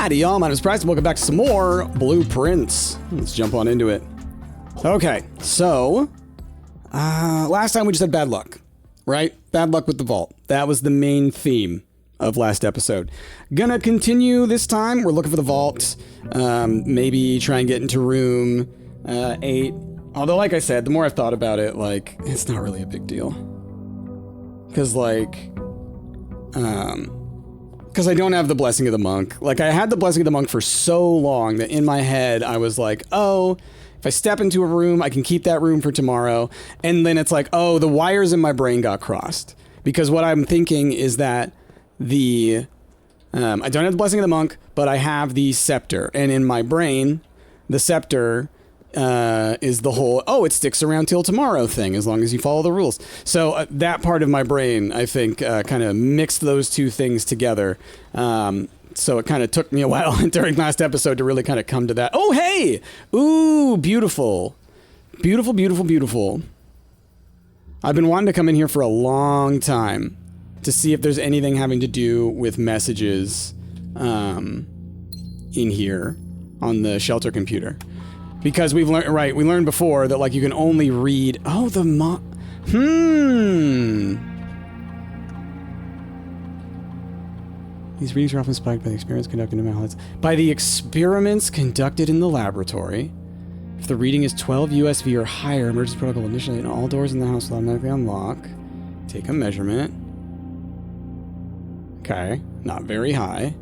Howdy, y'all. My name is Bryce, and welcome back to some more Blueprints. Let's jump on into it. Okay, so last time we just had bad luck, right? Bad luck with the vault. That was the main theme of last episode. Gonna continue this time. We're looking for the vault. Maybe try and get into room 8. Although, like I said, the more I've thought about it, like, it's not really a big deal. Because, like, because I don't have the Blessing of the Monk. Like, I had the Blessing of the Monk for so long that in my head I was like, oh, if I step into a room, I can keep that room for tomorrow. And then it's like, oh, the wires in my brain got crossed. Because what I'm thinking is that I don't have the Blessing of the Monk, but I have the scepter. And in my brain, the scepter is the whole, oh, it sticks around till tomorrow thing, as long as you follow the rules. So that part of my brain, I think, kind of mixed those two things together. So it kind of took me a while during last episode to really kind of come to that. Oh, hey! Ooh, beautiful. Beautiful, beautiful, beautiful. I've been wanting to come in here for a long time to see if there's anything having to do with messages in here on the shelter computer. Because we've learned, right, we learned before that, like, you can only read, oh, These readings are often spiked by the experiments conducted in mouths. By the experiments conducted in the laboratory. If the reading is 12 USV or higher, emergency protocol initially, and all doors in the house will automatically unlock. Take a measurement. Okay, not very high.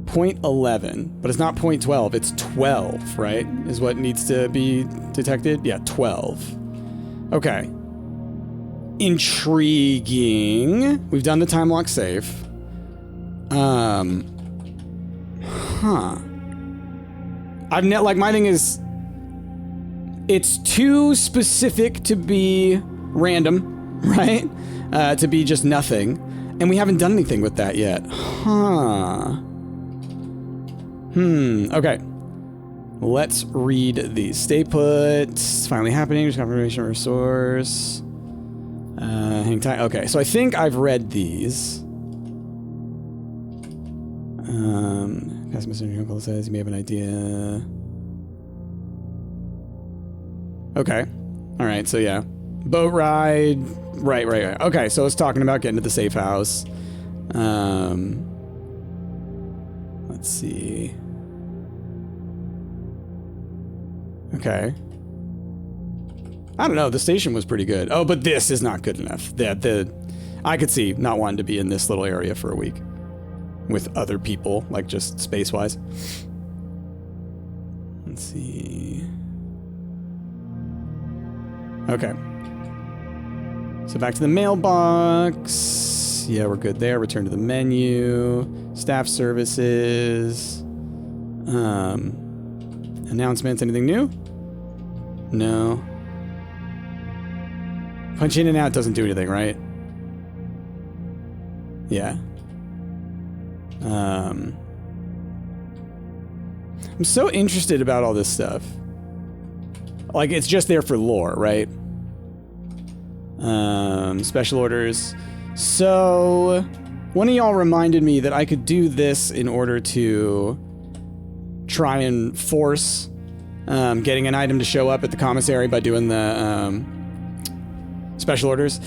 0.11, but it's not 0.12, it's 12, right? Is what needs to be detected? Yeah, 12. Okay. Intriguing. We've done the time lock safe. Like, my thing is, it's too specific to be random, right? To be just nothing. And we haven't done anything with that yet. Okay. Let's read these. Stay put. It's finally happening. There's confirmation resource. Hang tight. Okay, so I think I've read these. Past Mr. Uncle says you may have an idea. Okay. Alright, so yeah. Boat ride. Right. Okay, so it's talking about getting to the safe house. Let's see. Okay. I don't know, the station was pretty good. Oh, but this is not good enough. I could see not wanting to be in this little area for a week. With other people, like just space-wise. Let's see. Okay. So back to the mailbox. Yeah, we're good there. Return to the menu. Staff services. Announcements. Anything new? No. Punch in and out doesn't do anything, right? Yeah. I'm so interested about all this stuff. Like, it's just there for lore, right? Special orders. So, one of y'all reminded me that I could do this in order to try and force getting an item to show up at the commissary by doing the special orders.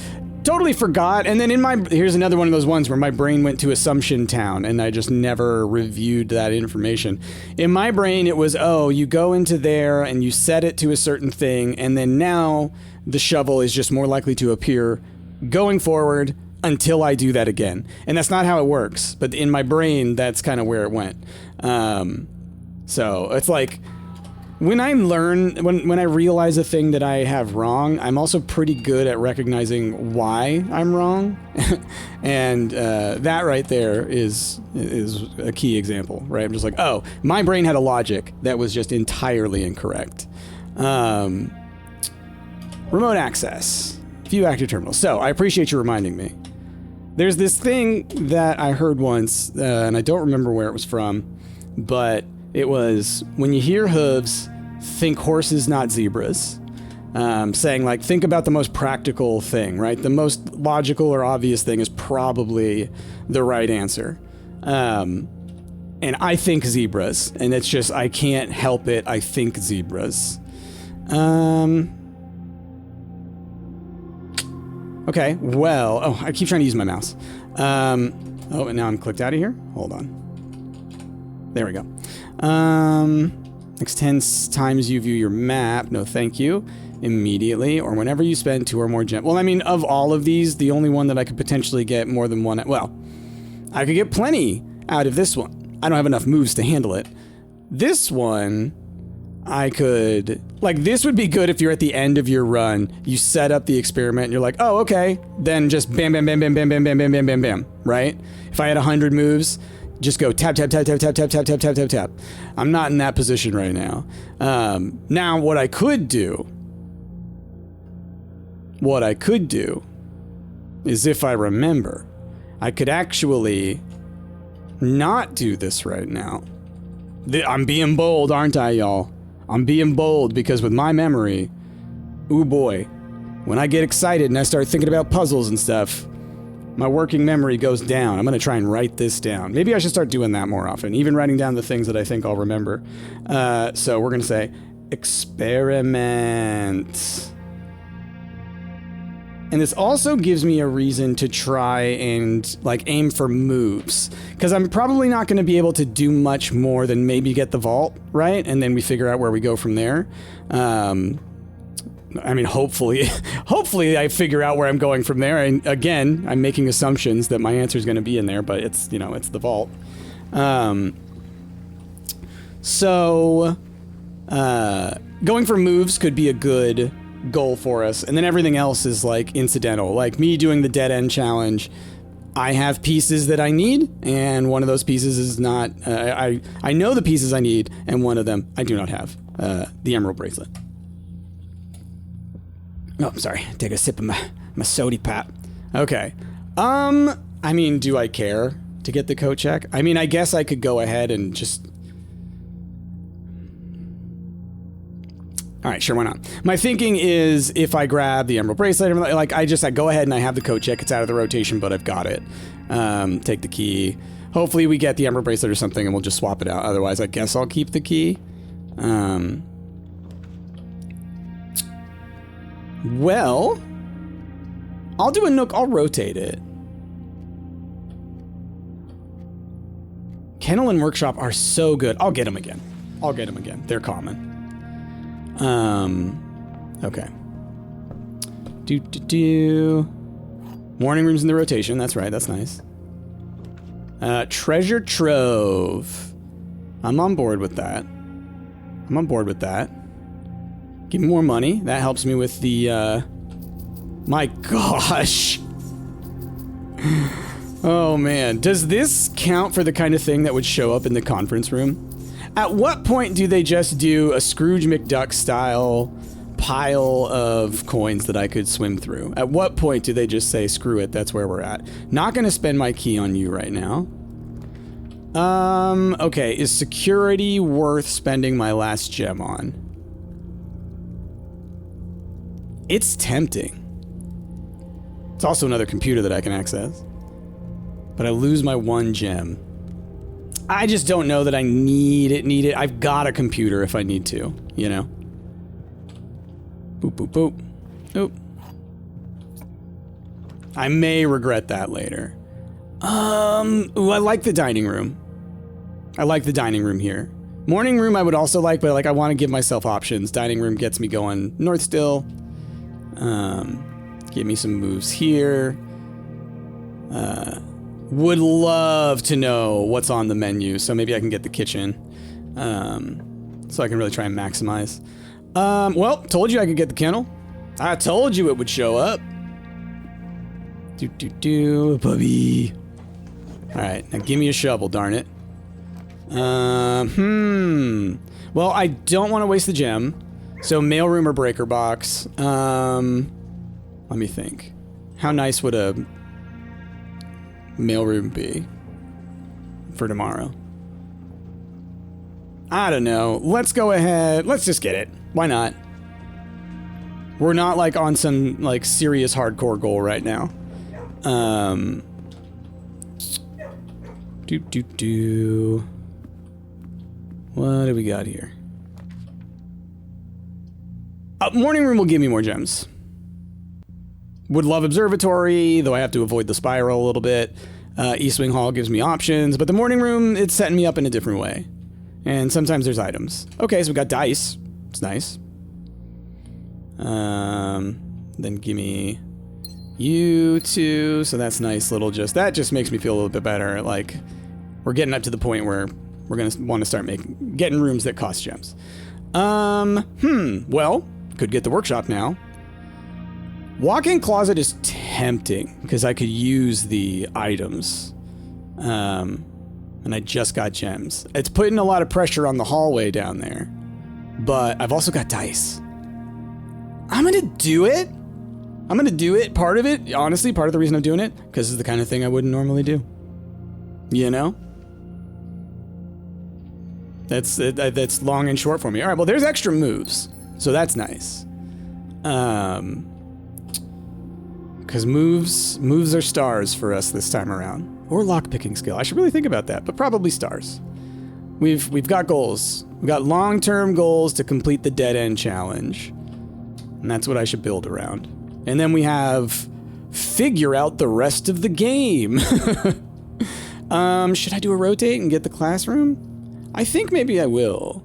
Totally forgot, and then here's another one of those ones where my brain went to Assumption Town, and I just never reviewed that information. In my brain, it was, oh, you go into there, and you set it to a certain thing, and then now the shovel is just more likely to appear going forward until I do that again. And that's not how it works, but in my brain, that's kind of where it went. So, it's like, when I realize a thing that I have wrong, I'm also pretty good at recognizing why I'm wrong. And that right there is a key example, right? I'm just like, oh, my brain had a logic that was just entirely incorrect. Remote access. View active terminals. So, I appreciate you reminding me. There's this thing that I heard once, and I don't remember where it was from, but it was, when you hear hooves, think horses, not zebras. Saying, like, think about the most practical thing, right? The most logical or obvious thing is probably the right answer. And And I think zebras. And it's just, I can't help it. I think zebras. Okay, well... Oh, I keep trying to use my mouse. Oh, and now I'm clicked out of here? Hold on. There we go. Next 10 times you view your map. No, thank you. Immediately, or whenever you spend 2 or more gems. Well, I mean, of all of these, the only one that I could potentially get more than one... Well, I could get plenty out of this one. I don't have enough moves to handle it. This one... I could... Like, this would be good if you're at the end of your run, you set up the experiment, and you're like, oh, okay, then just bam, bam, bam, bam, bam, bam, bam, bam, bam, bam, bam, right? If I had 100 moves, just go tap, tap, tap, tap, tap, tap, tap, tap, tap, tap, tap. I'm not in that position right now. Now, what I could do is, if I remember, I could actually not do this right now. I'm being bold, aren't I, y'all? I'm being bold because with my memory, ooh boy, when I get excited and I start thinking about puzzles and stuff, my working memory goes down. I'm going to try and write this down. Maybe I should start doing that more often, even writing down the things that I think I'll remember. So we're going to say experiment. And this also gives me a reason to try and, like, aim for moves. Because I'm probably not going to be able to do much more than maybe get the vault, right? And then we figure out where we go from there. I mean, hopefully I figure out where I'm going from there. And again, I'm making assumptions that my answer is going to be in there, but it's, you know, it's the vault. Going for moves could be a good goal for us, and then everything else is like incidental. Like me doing the dead end challenge, I have pieces that I need, and one of those pieces is not I know the pieces I need, and one of them I do not have, the emerald bracelet. Oh, I'm sorry, take a sip of my sody pop. Okay, I mean, do I care to get the coat check? I mean, I guess I could go ahead and just... All right, sure, why not? My thinking is, if I grab the emerald bracelet, like, I go ahead and I have the coat check. It's out of the rotation, but I've got it. Take the key. Hopefully we get the emerald bracelet or something and we'll just swap it out. Otherwise, I guess I'll keep the key. Well, I'll do a nook. I'll rotate it. Kennel and Workshop are so good. I'll get them again. They're common. Okay. Morning room's in the rotation. That's right. That's nice. Treasure trove. I'm on board with that. Give me more money. That helps me with the, my gosh. Oh, man. Does this count for the kind of thing that would show up in the conference room? At what point do they just do a Scrooge McDuck style pile of coins that I could swim through? At what point do they just say, screw it, that's where we're at? Not gonna spend my key on you right now. Okay, is security worth spending my last gem on? It's tempting. It's also another computer that I can access. But I lose my 1 gem. I just don't know that I need it. I've got a computer if I need to, you know? Boop, boop, boop. Oop. I may regret that later. Ooh, I like the dining room. I like the dining room here. Morning room I would also like, but like I want to give myself options. Dining room gets me going north still. Give me some moves here. Would love to know what's on the menu, so maybe I can get the kitchen. So I can really try and maximize. Well, told you I could get the kennel. I told you it would show up. Puppy. Alright, now give me a shovel, darn it. Well, I don't want to waste the gem. So mailroom or breaker box. Let me think. How nice would a mailroom be for tomorrow? I don't know. Let's go ahead. Let's just get it. Why not? We're not like on some like serious hardcore goal right now. What do we got here? Morning room will give me more gems. Would love observatory, though I have to avoid the spiral a little bit. East Wing Hall gives me options, but the morning room, it's setting me up in a different way. And sometimes there's items. Okay, so we got dice. It's nice. Then give me you two. So that's nice little that just makes me feel a little bit better. Like, we're getting up to the point where we're going to want to start getting rooms that cost gems. Well, could get the workshop now. Walk-in closet is tempting because I could use the items. And I just got gems. It's putting a lot of pressure on the hallway down there. But I've also got dice. I'm gonna do it. I'm gonna do it. Part of it, honestly, part of the reason I'm doing it, because it's the kind of thing I wouldn't normally do. You know? That's long and short for me. All right, well, there's extra moves. So that's nice. Because moves are stars for us this time around. Or lockpicking skill. I should really think about that, but probably stars. We've got goals. We've got long-term goals to complete the dead end challenge. And that's what I should build around. And then we have figure out the rest of the game. Should I do a rotate and get the classroom? I think maybe I will.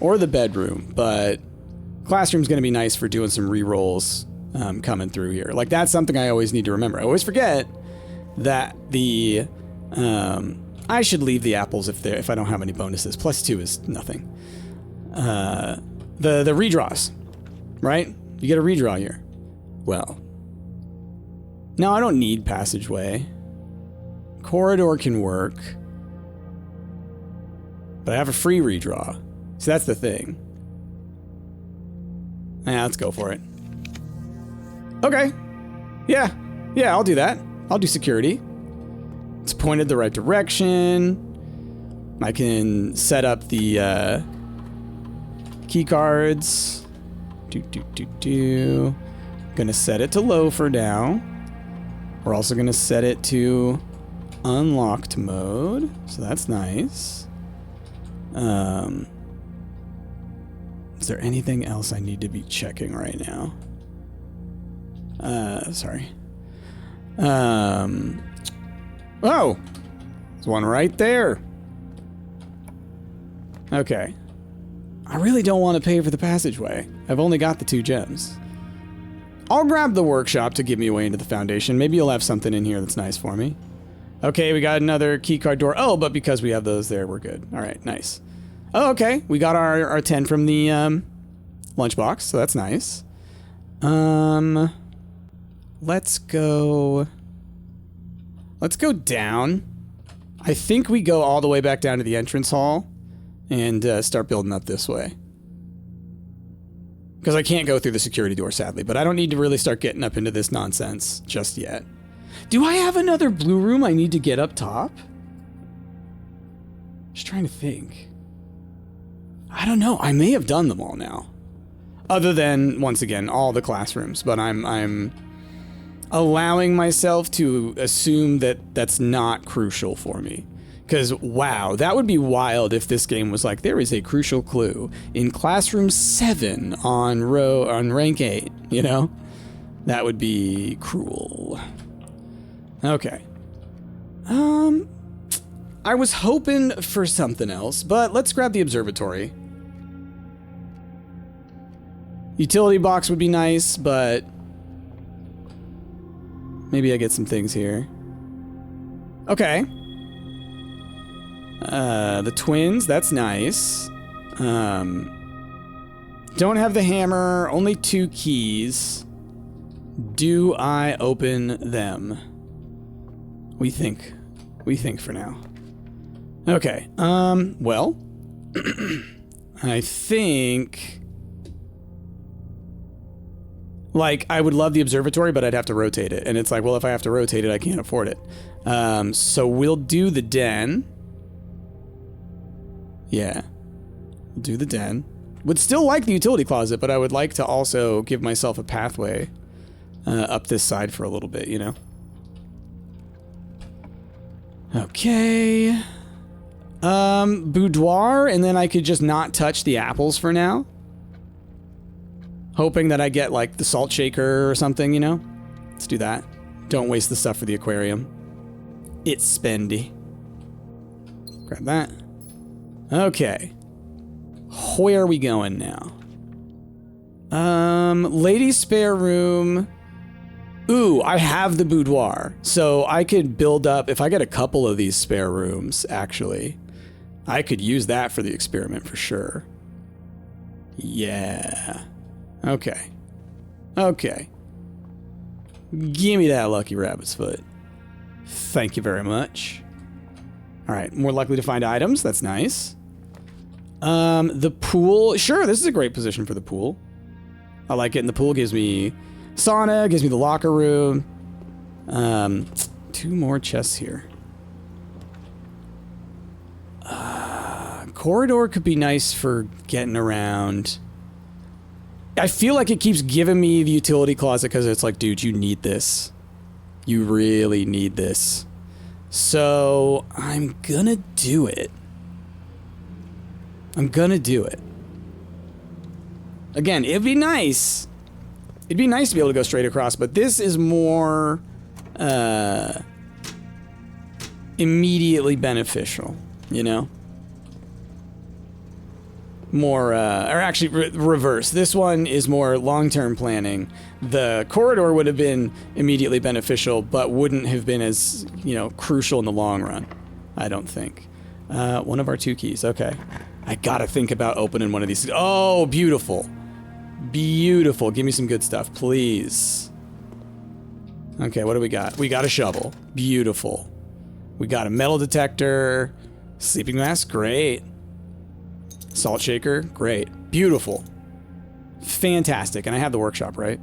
Or the bedroom, but classroom's gonna be nice for doing some re-rolls coming through here. Like, that's something I always need to remember. I always forget that the I should leave the apples if I don't have any bonuses. +2 is nothing. The redraws, right? You get a redraw here. Well, no, I don't need passageway. Corridor can work, but I have a free redraw. So that's the thing. Yeah, let's go for it. Okay. Yeah, I'll do that. I'll do security. It's pointed the right direction. I can set up the key cards. Gonna set it to low for now. We're also gonna set it to unlocked mode. So that's nice. Is there anything else I need to be checking right now? Sorry. Oh! There's one right there. Okay. I really don't want to pay for the passageway. I've only got the 2 gems. I'll grab the workshop to give me a way into the foundation. Maybe you'll have something in here that's nice for me. Okay, we got another keycard door. Oh, but because we have those there, we're good. All right, nice. Oh, okay. We got our 10 from the lunchbox, so that's nice. Let's go down. I think we go all the way back down to the entrance hall and start building up this way. Because I can't go through the security door, sadly, but I don't need to really start getting up into this nonsense just yet. Do I have another blue room I need to get up top? Just trying to think. I don't know. I may have done them all now. Other than, once again, all the classrooms, but I'm allowing myself to assume that that's not crucial for me. Because, wow, that would be wild if this game was like, there is a crucial clue in classroom 7 on rank 8, you know? That would be cruel. Okay. I was hoping for something else, but let's grab the observatory. Utility box would be nice, but maybe I get some things here. Okay. The twins, that's nice. Don't have the hammer, only 2 keys. Do I open them? We think for now. Okay, well, I think, like, I would love the observatory, but I'd have to rotate it. And it's like, well, if I have to rotate it, I can't afford it. So we'll do the den. Yeah, we'll do the den. Would still like the utility closet, but I would like to also give myself a pathway up this side for a little bit, you know? Okay. Boudoir, and then I could just not touch the apples for now. Hoping that I get, like, the salt shaker or something, you know? Let's do that. Don't waste the stuff for the aquarium. It's spendy. Grab that. Okay. Where are we going now? Ladies' spare room. Ooh, I have the boudoir. So I could build up, if I get a couple of these spare rooms, actually, I could use that for the experiment for sure. Yeah. Okay. Okay. Give me that lucky rabbit's foot. Thank you very much. All right, more likely to find items. That's nice. The pool. Sure, this is a great position for the pool. I like it. And the pool gives me sauna, gives me the locker room. 2 more chests here. Corridor could be nice for getting around. I feel like it keeps giving me the utility closet because it's like, dude, you need this. You really need this. So I'm gonna do it. I'm gonna do it. Again, it'd be nice. It'd be nice to be able to go straight across, but this is more immediately beneficial, you know? More, or actually reverse. This one is more long-term planning. The corridor would have been immediately beneficial, but wouldn't have been as, you know, crucial in the long run, I don't think. One of our 2 keys, okay. I gotta think about opening one of these. Oh, beautiful. Beautiful. Give me some good stuff, please. Okay, what do we got? We got a shovel. Beautiful. We got a metal detector. Sleeping mask, great. Salt shaker, great. Beautiful. Fantastic. And I have the workshop, right?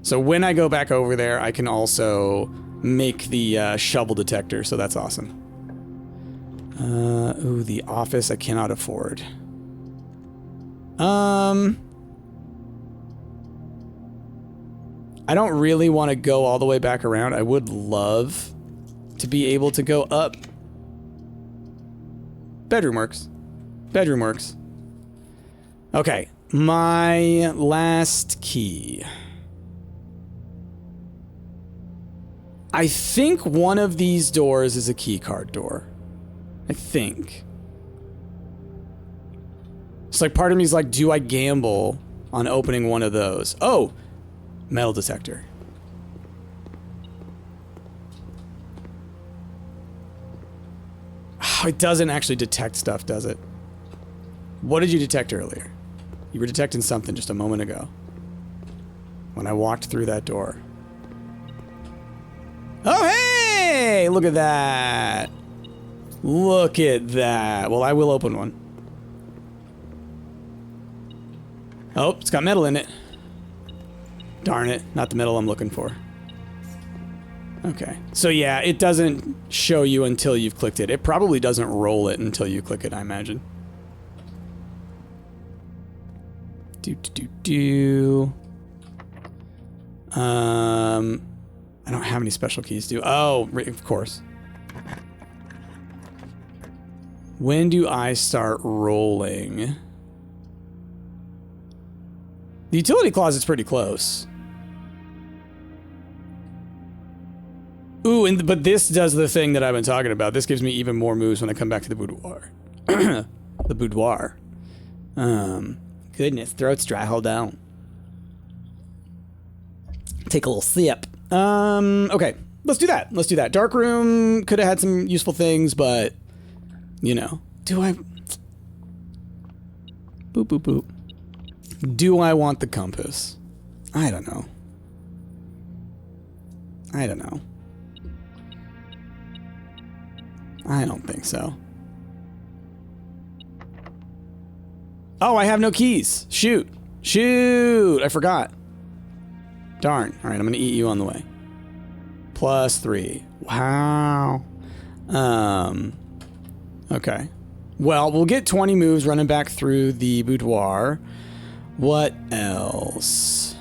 So when I go back over there, I can also make the shovel detector, so that's awesome. Ooh, the office I cannot afford. I don't really want to go all the way back around. I would love to be able to go up. Bedroom works. Bedroom works. Okay, my last key. I think one of these doors is a keycard door. I think. It's like part of me is like, do I gamble on opening one of those? Oh, metal detector. Oh, it doesn't actually detect stuff, does it? What did you detect earlier? You were detecting something just a moment ago. When I walked through that door. Oh, hey! Look at that. Look at that. Well, I will open one. Oh, it's got metal in it. Darn it. Not the metal I'm looking for. Okay. So yeah, it doesn't show you until you've clicked it. It probably doesn't roll it until you click it, I imagine. I don't have any special keys, do I? Oh, of course. When do I start rolling? The utility closet's pretty close. Ooh, but this does the thing that I've been talking about. This gives me even more moves when I come back to the boudoir. The boudoir. Goodness, throat's dry. Hold down. Take a little sip. Okay, let's do that. Let's do that. Dark room could have had some useful things, but, you know. Do I... Boop, boop, boop. Do I want the compass? I don't know. I don't know. I don't think so. Oh, I have no keys. Shoot. Shoot! I forgot. Darn. Alright, I'm gonna eat you on the way. +3. Wow. Okay. Well, we'll get 20 moves running back through the boudoir. What else?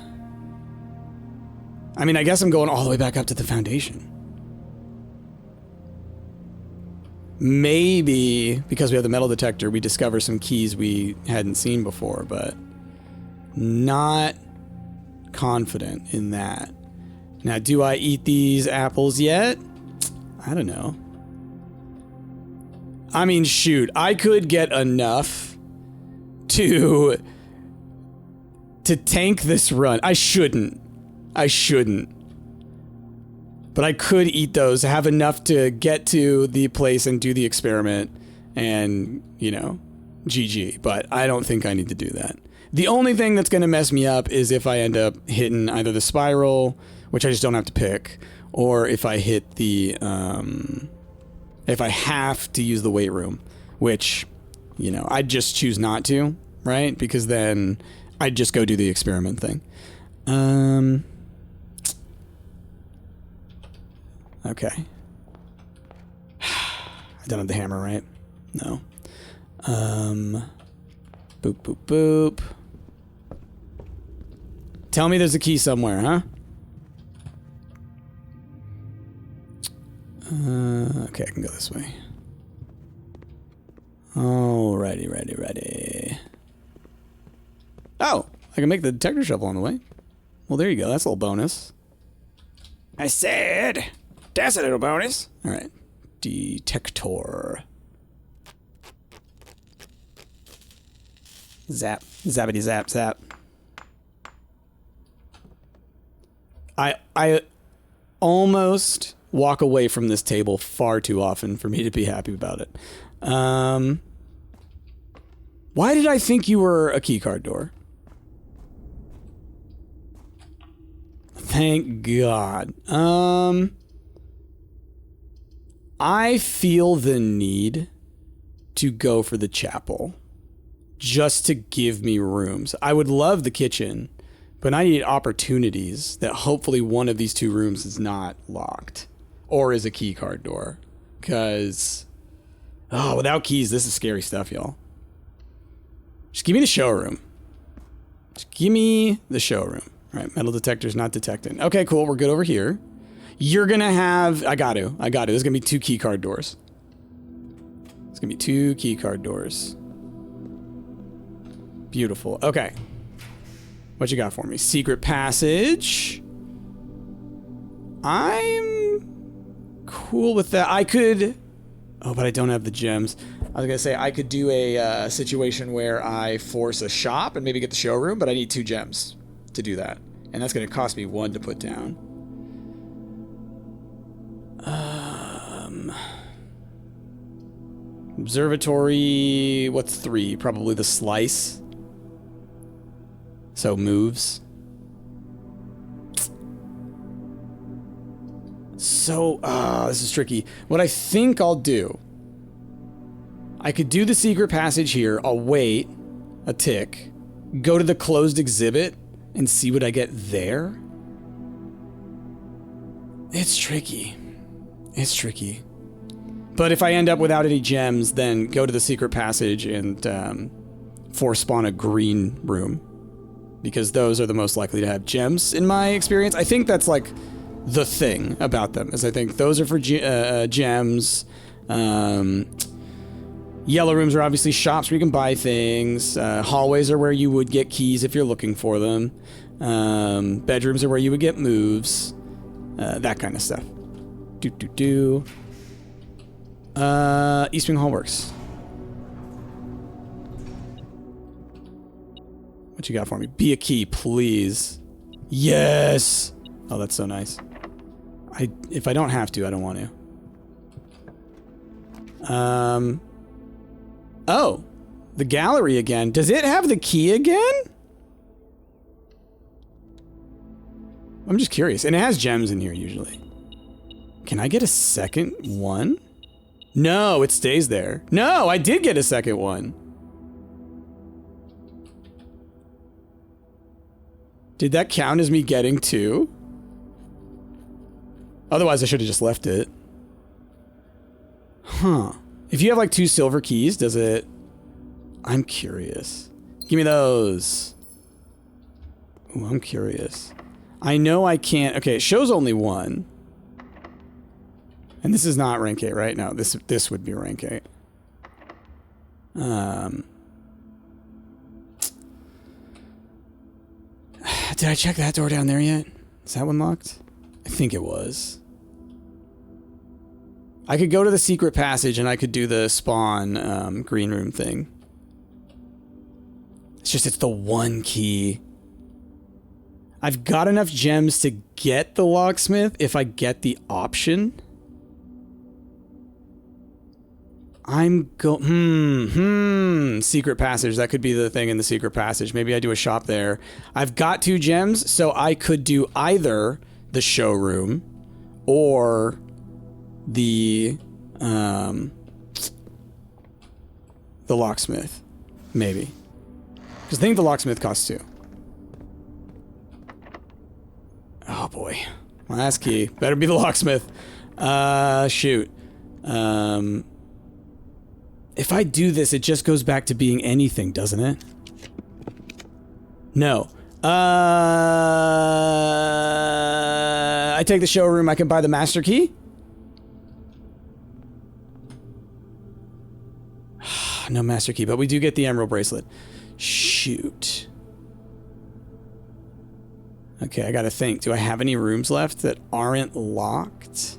I mean, I guess I'm going all the way back up to the foundation. maybe because we have the metal detector, we discover some keys we hadn't seen before, but not confident in that. Now, do I eat these apples yet? I don't know. I mean, shoot, I could get enough to tank this run. I shouldn't. But I could eat those, have enough to get to the place and do the experiment and, you know, GG. But I don't think I need to do that. The only thing that's going to mess me up is if I end up hitting either the spiral, which I just don't have to pick, or if I hit the, if I have to use the weight room, which, you know, I'd just choose not to, right? Because then I'd just go do the experiment thing. Okay. I don't have the hammer, right? No. Boop, boop, boop. Tell me there's a key somewhere, huh? Okay, I can go this way. Alrighty, ready. Oh, I can make the detector shovel on the way. Well, there you go. That's a little bonus. I said, that's a little bonus. All right, detector. Zap, zappity zap, zap. I almost walk away from this table far too often for me to be happy about it. Why did I think you were a keycard door? Thank God. I feel the need to go for the chapel just to give me rooms. I would love the kitchen, but I need opportunities that hopefully one of these two rooms is not locked or is a key card door. Because, oh, without keys, this is scary stuff, y'all. Just give me the showroom. Just give me the showroom. All right, metal detector's not detecting. Okay, cool, we're good over here. You're gonna have, I got to. There's gonna be 2 key card doors. There's gonna be 2 key card doors. Beautiful, okay. What you got for me? Secret passage. I'm cool with that. I could, oh, but I don't have the gems. I was gonna say I could do a situation where I force a shop and maybe get the showroom, but I need 2 gems to do that. And that's gonna cost me 1 to put down. Observatory, what's 3? Probably the slice. So moves. So, this is tricky. What I think I'll do, I could do the secret passage here. I'll wait a tick, go to the closed exhibit, and see what I get there. It's tricky. It's tricky. But if I end up without any gems, then go to the secret passage and force spawn a green room. Because those are the most likely to have gems in my experience. I think that's like the thing about them, is I think those are for gems. Yellow rooms are obviously shops where you can buy things. Hallways are where you would get keys if you're looking for them. Bedrooms are where you would get moves. That kind of stuff. East Wing Hall works. What you got for me? Be a key, please. Yes! Oh, that's so nice. If I don't have to, I don't want to. Oh, the gallery again. Does it have the key again? I'm just curious. And it has gems in here usually. Can I get a second one? No, it stays there. No, I did get a second one. Did that count as me getting 2? Otherwise, I should have just left it. Huh. If you have like 2 silver keys, does it... I'm curious. Give me those. Ooh, I'm curious. I know I can't... Okay, it shows only 1. And this is not rank 8, right? No, this would be rank 8. Did I check that door down there yet? Is that one locked? I think it was. I could go to the secret passage and I could do the spawn green room thing. It's just, it's the one key. I've got enough gems to get the locksmith if I get the option. Secret passage. That could be the thing in the secret passage. Maybe I do a shop there. I've got 2 gems, so I could do either the showroom or the locksmith. Maybe. Because I think the locksmith costs 2. Oh boy. Last key. Better be the locksmith. Shoot. If I do this, it just goes back to being anything, doesn't it? No. I take the showroom, I can buy the master key? No master key, but we do get the emerald bracelet. Shoot. Okay, I gotta think. Do I have any rooms left that aren't locked?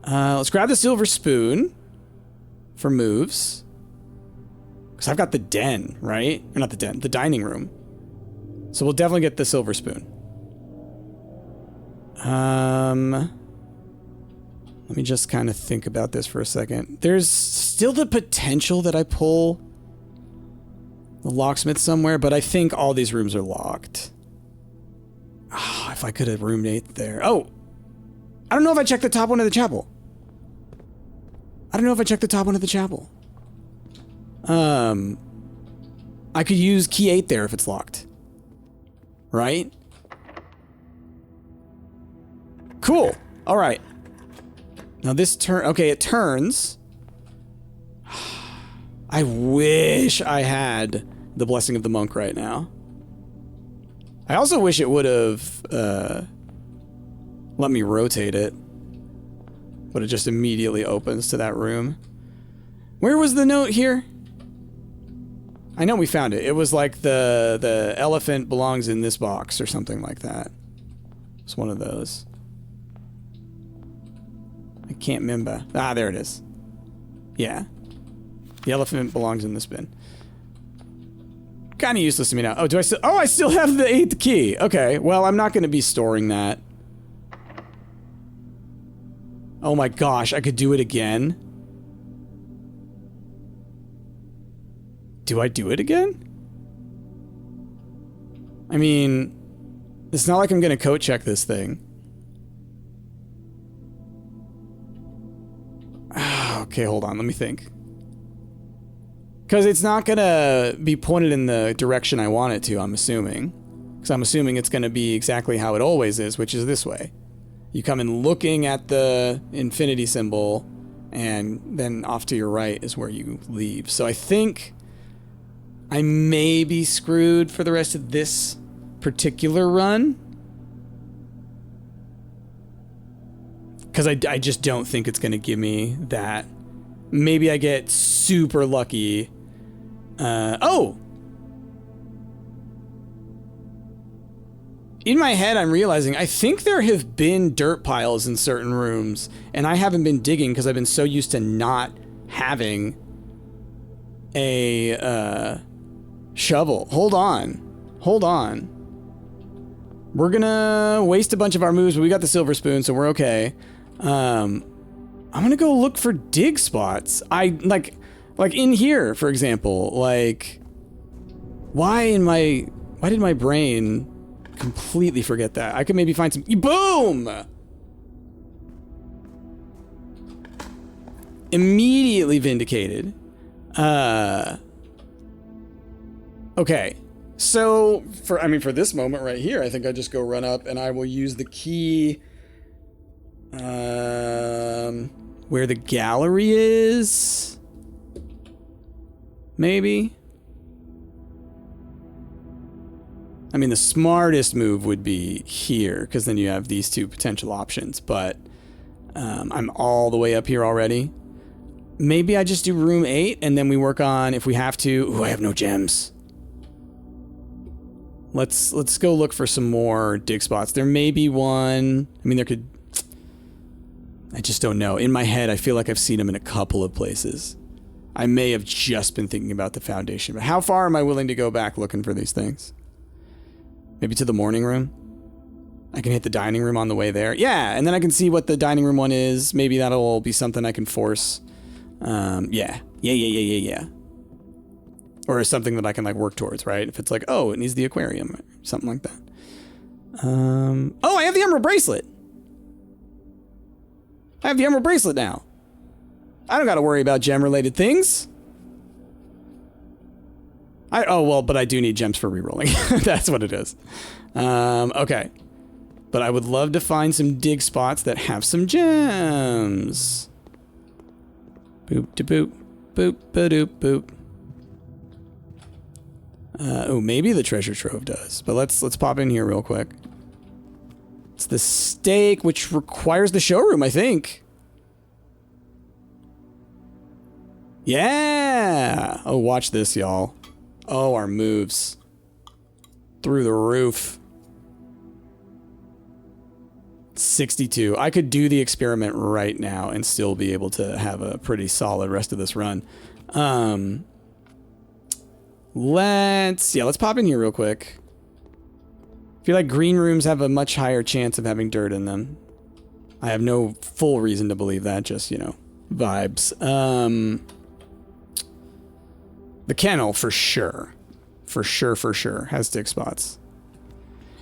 Let's grab the silver spoon for moves. Because I've got the den, right? Or not the den, the dining room. So we'll definitely get the silver spoon. Let me just kind of think about this for a second. There's still the potential that I pull the locksmith somewhere, but I think all these rooms are locked. Ah, if I could have room 8 there. Oh! I don't know if I checked the top one of the chapel. I don't know if I checked the top one of the chapel. I could use key 8 there if it's locked. Right? Cool. All right. Now this turn... Okay, it turns. I wish I had the Blessing of the Monk right now. I also wish it would have let me rotate it. But it just immediately opens to that room. Where was the note here? I know we found it. It was like the elephant belongs in this box or something like that. It's one of those. I can't remember. Ah, there it is. Yeah. The elephant belongs in this bin. Kind of useless to me now. Oh, do I still... Oh, I still have the 8th key. Okay, well, I'm not going to be storing that. Oh my gosh, I could do it again? Do I do it again? I mean, it's not like I'm gonna code check this thing. Okay, hold on, let me think. Because it's not gonna be pointed in the direction I want it to, I'm assuming. Because I'm assuming it's gonna be exactly how it always is, which is this way. You come in looking at the infinity symbol, and then off to your right is where you leave. So I think I may be screwed for the rest of this particular run. Because I just don't think it's going to give me that. Maybe I get super lucky. Oh! In my head, I'm realizing I think there have been dirt piles in certain rooms, and I haven't been digging because I've been so used to not having a shovel. Hold on. Hold on. We're gonna waste a bunch of our moves, but we got the silver spoon, so we're okay. I'm gonna go look for dig spots. Like in here, for example. Like, why did my brain completely forget that? I could maybe find some... Boom! Immediately vindicated. Okay. So, for this moment right here, I think I just go run up and I will use the key... where the gallery is? Maybe? I mean, the smartest move would be here, because then you have these two potential options, but I'm all the way up here already. Maybe I just do room 8 and then we work on if we have to. Ooh, I have no gems. Let's go look for some more dig spots. There may be one. I mean, there could... I just don't know. In my head, I feel like I've seen them in a couple of places. I may have just been thinking about the foundation. But how far am I willing to go back looking for these things? Maybe to the morning room? I can hit the dining room on the way there. Yeah, and then I can see what the dining room one is. Maybe that'll be something I can force. Yeah. Or something that I can like work towards, right? If it's like, oh, it needs the aquarium, or something like that. Oh, I have the emerald bracelet. I have the emerald bracelet now. I don't got to worry about gem-related things. Oh, well, but I do need gems for re-rolling. That's what it is. Okay. But I would love to find some dig spots that have some gems. Boop to boop. Boop ba doop boop. Oh, maybe the treasure trove does. But let's pop in here real quick. It's the stake, which requires the showroom, I think. Yeah! Oh, watch this, y'all. Oh, our moves. Through the roof. 62. I could do the experiment right now and still be able to have a pretty solid rest of this run. Let's pop in here real quick. I feel like green rooms have a much higher chance of having dirt in them. I have no full reason to believe that, just, you know, vibes. The kennel, for sure. For sure, has dig spots.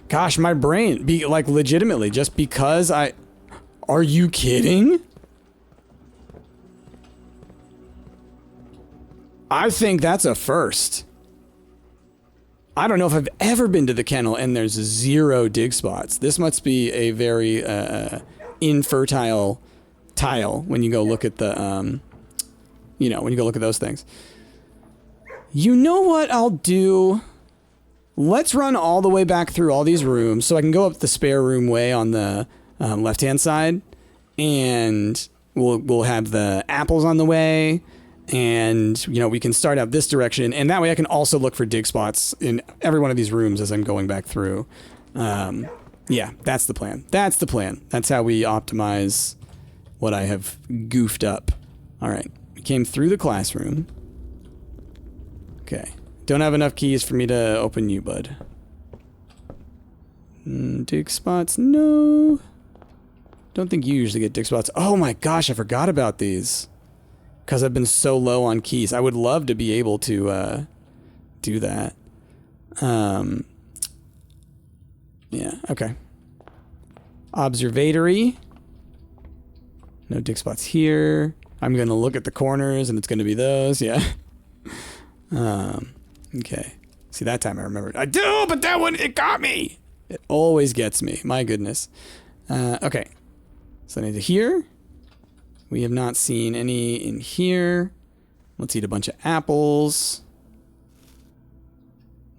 Gosh, my brain, like, legitimately, just because Are you kidding? I think that's a first. I don't know if I've ever been to the kennel and there's 0 dig spots. This must be a very infertile tile when you go look at the, you know, when you go look at those things. You know what I'll do? Let's run all the way back through all these rooms so I can go up the spare room way on the left-hand side, and we'll have the apples on the way, and, you know, we can start out this direction, and that way I can also look for dig spots in every one of these rooms as I'm going back through. Yeah, that's the plan. That's the plan. That's how we optimize what I have goofed up. All right, we came through the classroom. Okay. Don't have enough keys for me to open you, bud. Dig spots, no. Don't think you usually get dig spots. Oh my gosh, I forgot about these. Because I've been so low on keys. I would love to be able to do that. Yeah, okay. Observatory. No dig spots here. I'm going to look at the corners and it's going to be those, yeah. Okay. See, that time I remembered. I do, but that one, it got me. It always gets me. My goodness. Okay. So I need to here. We have not seen any in here. Let's eat a bunch of apples.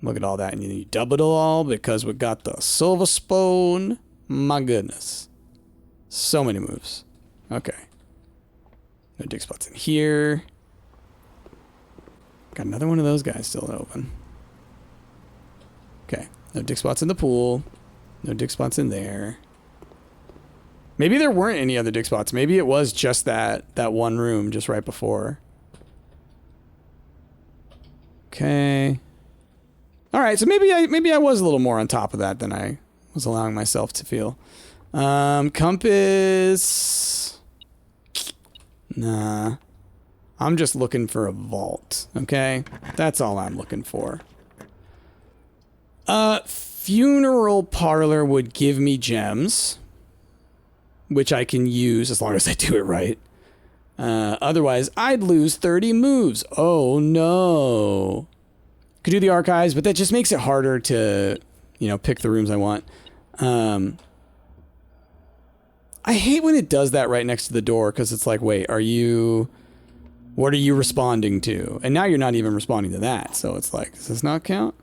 Look at all that. And you double it all because we got the silver spoon. My goodness. So many moves. Okay. No dig spots in here. Got another one of those guys still open. Okay. No dig spots in the pool. No dig spots in there. Maybe there weren't any other dig spots. Maybe it was just that one room just right before. Okay. All right, so maybe I was a little more on top of that than I was allowing myself to feel. Compass. Nah. I'm just looking for a vault, okay? That's all I'm looking for. Funeral parlor would give me gems, which I can use as long as I do it right. Otherwise, I'd lose 30 moves. Oh, no. Could do the archives, but that just makes it harder to, you know, pick the rooms I want. I hate when it does that right next to the door, because it's like, wait, what are you responding to? And now you're not even responding to that. So it's like, does this not count?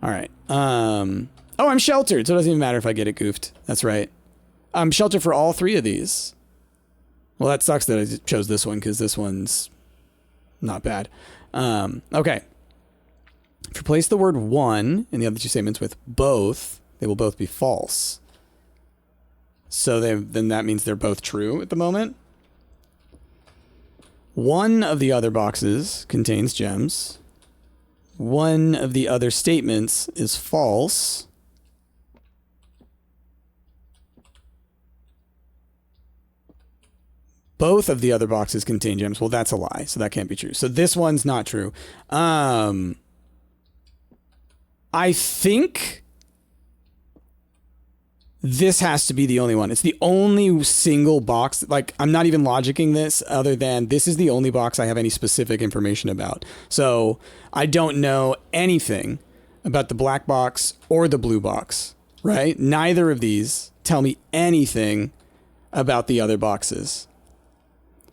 All right. Oh, I'm sheltered. So it doesn't even matter if I get it goofed. That's right. I'm sheltered for all 3 of these. Well, that sucks that I chose this one because this one's not bad. Okay. If you replace the word one in the other two statements with both, they will both be false. So then that means they're both true at the moment. One of the other boxes contains gems. One of the other statements is false. Both of the other boxes contain gems. Well, that's a lie, so that can't be true. So this one's not true. I think this has to be the only one. It's the only single box. Like, I'm not even logicking this other than this is the only box I have any specific information about. So I don't know anything about the black box or the blue box, right? Neither of these tell me anything about the other boxes.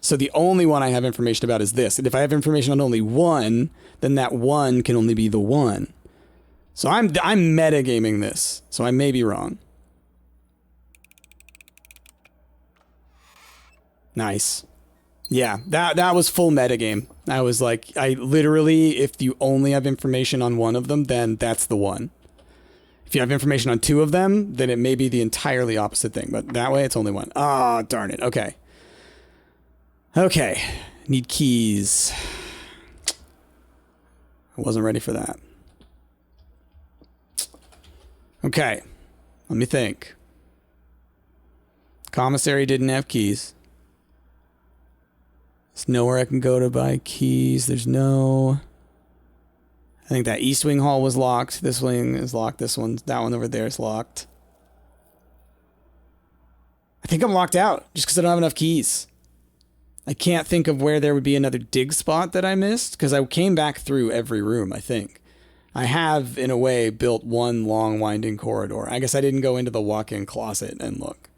So the only one I have information about is this. And if I have information on only one, then that one can only be the one. So I'm metagaming this. So I may be wrong. Nice. Yeah, that was full metagame. I was like, I literally, if you only have information on one of them, then that's the one. If you have information on two of them, then it may be the entirely opposite thing. But that way, it's only one. Ah, darn it. Okay. Okay. Need keys. I wasn't ready for that. Okay. Let me think. Commissary didn't have keys. There's nowhere I can go to buy keys. There's no... I think that East Wing Hall was locked. This wing is locked. That one over there is locked. I think I'm locked out just because I don't have enough keys. I can't think of where there would be another dig spot that I missed because I came back through every room, I think. I have, in a way, built one long winding corridor. I guess I didn't go into the walk-in closet and look.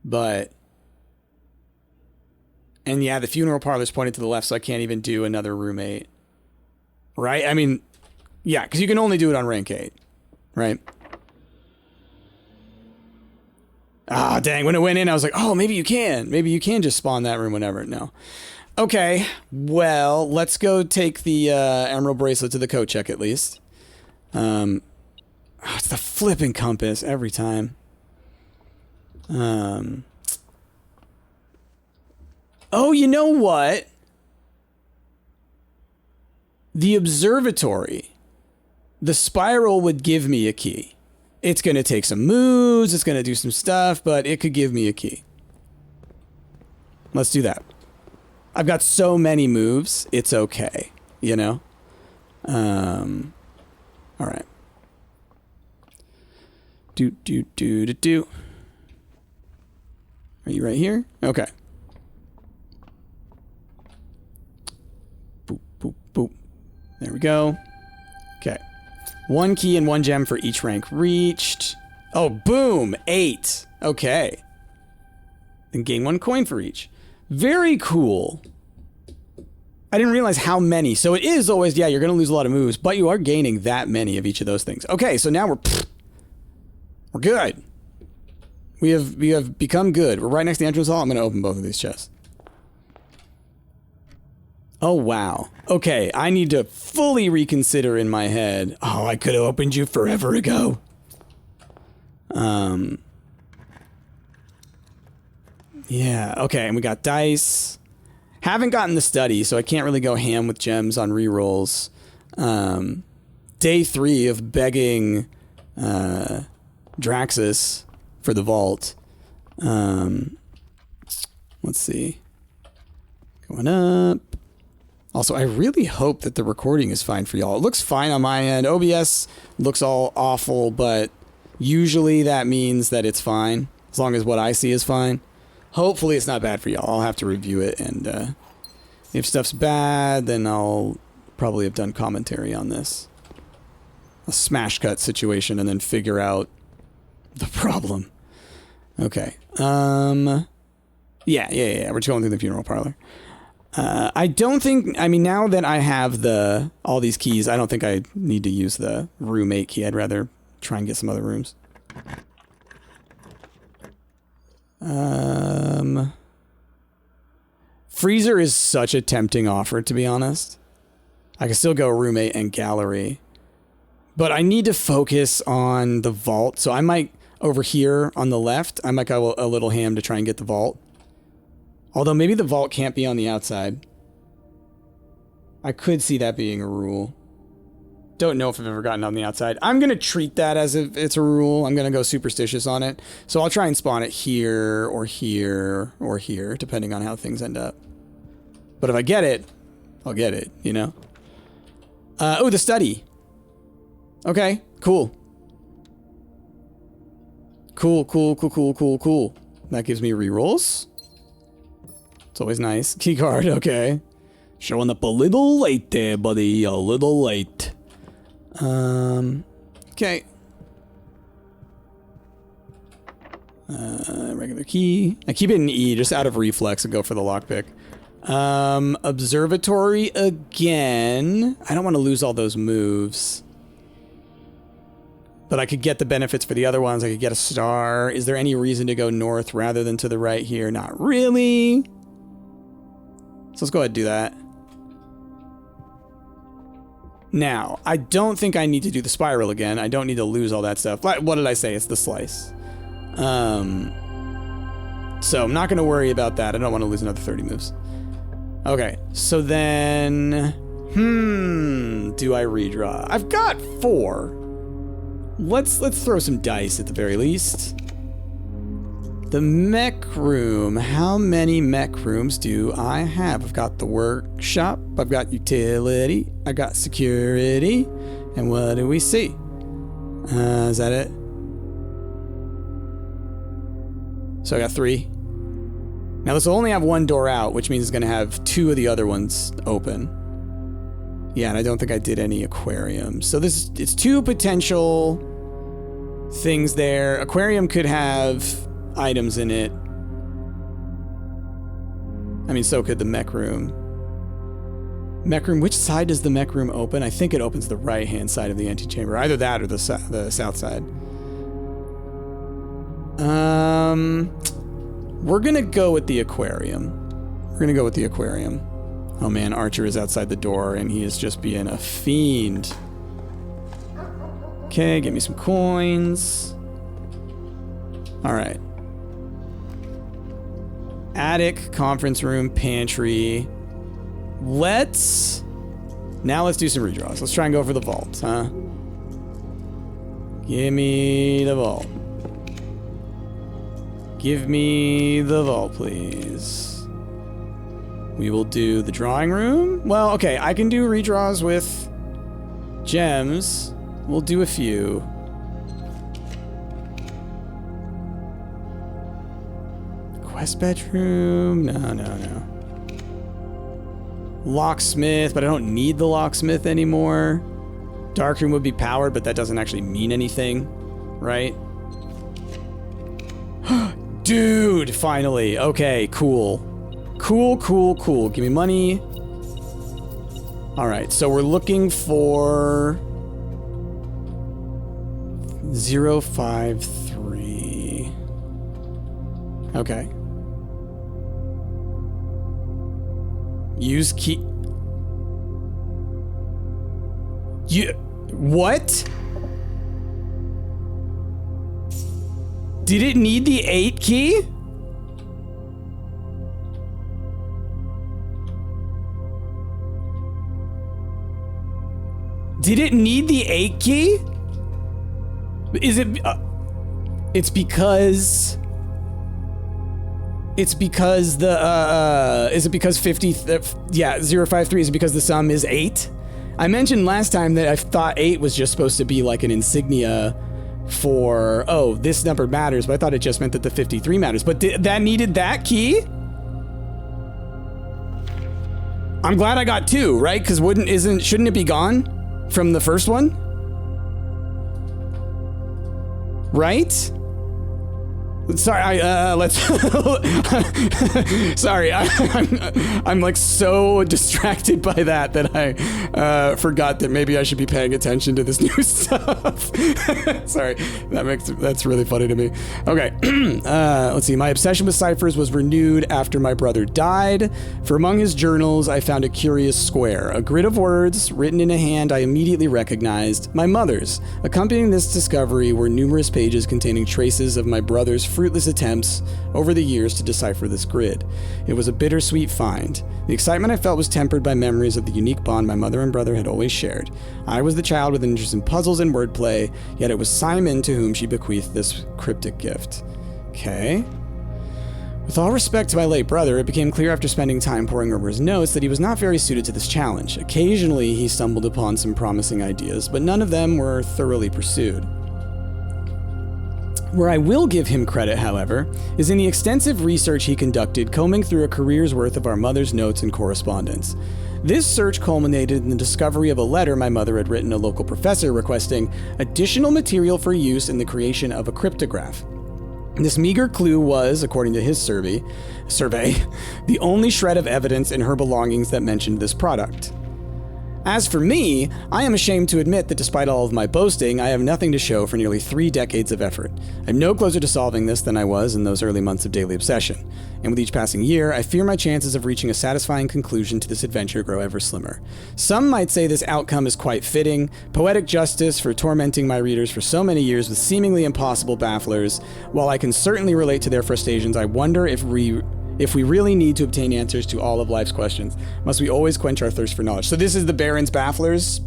But... And yeah, the funeral parlor's pointed to the left, so I can't even do another room 8. Right? I mean, yeah, because you can only do it on rank 8. Right? Ah, dang. When it went in, I was like, oh, maybe you can. Maybe you can just spawn that room whenever. No. Okay. Well, let's go take the emerald bracelet to the coat check at least. It's the flipping compass every time. Oh, you know what? The observatory. The spiral would give me a key. It's going to take some moves. It's going to do some stuff, but it could give me a key. Let's do that. I've got so many moves. It's okay. You know? All right. Do. Are you right here? Okay. Boop. There we go. Okay. 1 key and 1 gem for each rank reached. Oh, boom! 8. Okay. Then gain 1 coin for each. Very cool. I didn't realize how many. So it is always, yeah, you're going to lose a lot of moves, but you are gaining that many of each of those things. Okay, so now we're good. We have become good. We're right next to the entrance hall. I'm going to open both of these chests. Oh, wow. Okay, I need to fully reconsider in my head. Oh, I could have opened you forever ago. Yeah, okay, and we got dice. Haven't gotten the study, so I can't really go ham with gems on rerolls. Day 3 of begging Draxus for the vault. Let's see. Going up. Also, I really hope that the recording is fine for y'all. It looks fine on my end. OBS looks all awful, but usually that means that it's fine, as long as what I see is fine. Hopefully it's not bad for y'all. I'll have to review it, and if stuff's bad, then I'll probably have done commentary on this. A smash cut situation, and then figure out the problem. Okay. Yeah. We're just going through the funeral parlor. I don't think, I mean, now that I have all these keys, I don't think I need to use the room 8 key. I'd rather try and get some other rooms. Freezer is such a tempting offer, to be honest. I can still go roommate and gallery. But I need to focus on the vault. So I might, over here on the left, I might go a little ham to try and get the vault. Although maybe the vault can't be on the outside. I could see that being a rule. Don't know if I've ever gotten on the outside. I'm going to treat that as if it's a rule. I'm going to go superstitious on it. So I'll try and spawn it here, or here, or here, depending on how things end up. But if I get it, I'll get it, you know? Oh, the study. Okay, cool. Cool. That gives me rerolls. It's always nice. Keycard, okay. Showing up a little late there, buddy. A little late. Okay. Regular key. I keep it in E just out of reflex and go for the lockpick. Observatory again. I don't want to lose all those moves. But I could get the benefits for the other ones. I could get a star. Is there any reason to go north rather than to the right here? Not really. So let's go ahead and do that. Now, I don't think I need to do the spiral again. I don't need to lose all that stuff. What did I say? It's the slice. So I'm not going to worry about that. I don't want to lose another 30 moves. Okay, so then... do I redraw? I've got 4. Let's throw some dice at the very least. The mech room. How many mech rooms do I have? I've got the workshop. I've got utility. I got security. And what do we see? Is that it? So I got 3. Now this will only have 1 door out, which means it's going to have 2 of the other ones open. Yeah, and I don't think I did any aquariums. So it's 2 potential things there. Aquarium could have items in it. I mean, so could the mech room. Mech room, which side does the mech room open? I think it opens the right-hand side of the antechamber. Either that or the south side. We're gonna go with the aquarium. Oh man, Archer is outside the door and he is just being a fiend. Okay, give me some coins. Alright. Attic, conference room, pantry. Now let's do some redraws. Let's try and go for the vault, huh? Give me the vault. Give me the vault, please. We will do the drawing room. Well, okay, I can do redraws with gems. We'll do a few. Quest bedroom? No. Locksmith, but I don't need the locksmith anymore. Darkroom would be powered, but that doesn't actually mean anything, right? Dude, finally. Okay, cool. Cool. Give me money. Alright, so we're looking for 053. Okay. Use key. What? Did it need the 8 key? Did it need the 8 key? Is it... it's because the, is it because 50... yeah, 053, is it because the sum is 8? I mentioned last time that I thought 8 was just supposed to be like an insignia for, oh, this number matters, but I thought it just meant that the 53 matters. But that needed that key? I'm glad I got 2, right? Because shouldn't it be gone from the first one? Right? Sorry, let's. Sorry, I'm like so distracted by that I forgot that maybe I should be paying attention to this new stuff. Sorry, that's really funny to me. Okay, let's see. My obsession with ciphers was renewed after my brother died. For among his journals, I found a curious square, a grid of words written in a hand I immediately recognized, my mother's. Accompanying this discovery were numerous pages containing traces of my brother's fruitless attempts over the years to decipher this grid. It was a bittersweet find. The excitement I felt was tempered by memories of the unique bond my mother and brother had always shared. I was the child with an interest in puzzles and wordplay, yet it was Simon to whom she bequeathed this cryptic gift. Okay. With all respect to my late brother, it became clear after spending time poring over his notes that he was not very suited to this challenge. Occasionally, he stumbled upon some promising ideas, but none of them were thoroughly pursued. Where I will give him credit, however, is in the extensive research he conducted combing through a career's worth of our mother's notes and correspondence. This search culminated in the discovery of a letter my mother had written a local professor requesting additional material for use in the creation of a cryptograph. This meager clue was, according to his survey, the only shred of evidence in her belongings that mentioned this product. As for me, I am ashamed to admit that despite all of my boasting, I have nothing to show for nearly 3 decades of effort. I'm no closer to solving this than I was in those early months of daily obsession. And with each passing year, I fear my chances of reaching a satisfying conclusion to this adventure grow ever slimmer. Some might say this outcome is quite fitting, poetic justice for tormenting my readers for so many years with seemingly impossible bafflers. While I can certainly relate to their frustrations, I wonder if we really need to obtain answers to all of life's questions, must we always quench our thirst for knowledge? So this is the Baron's Bafflers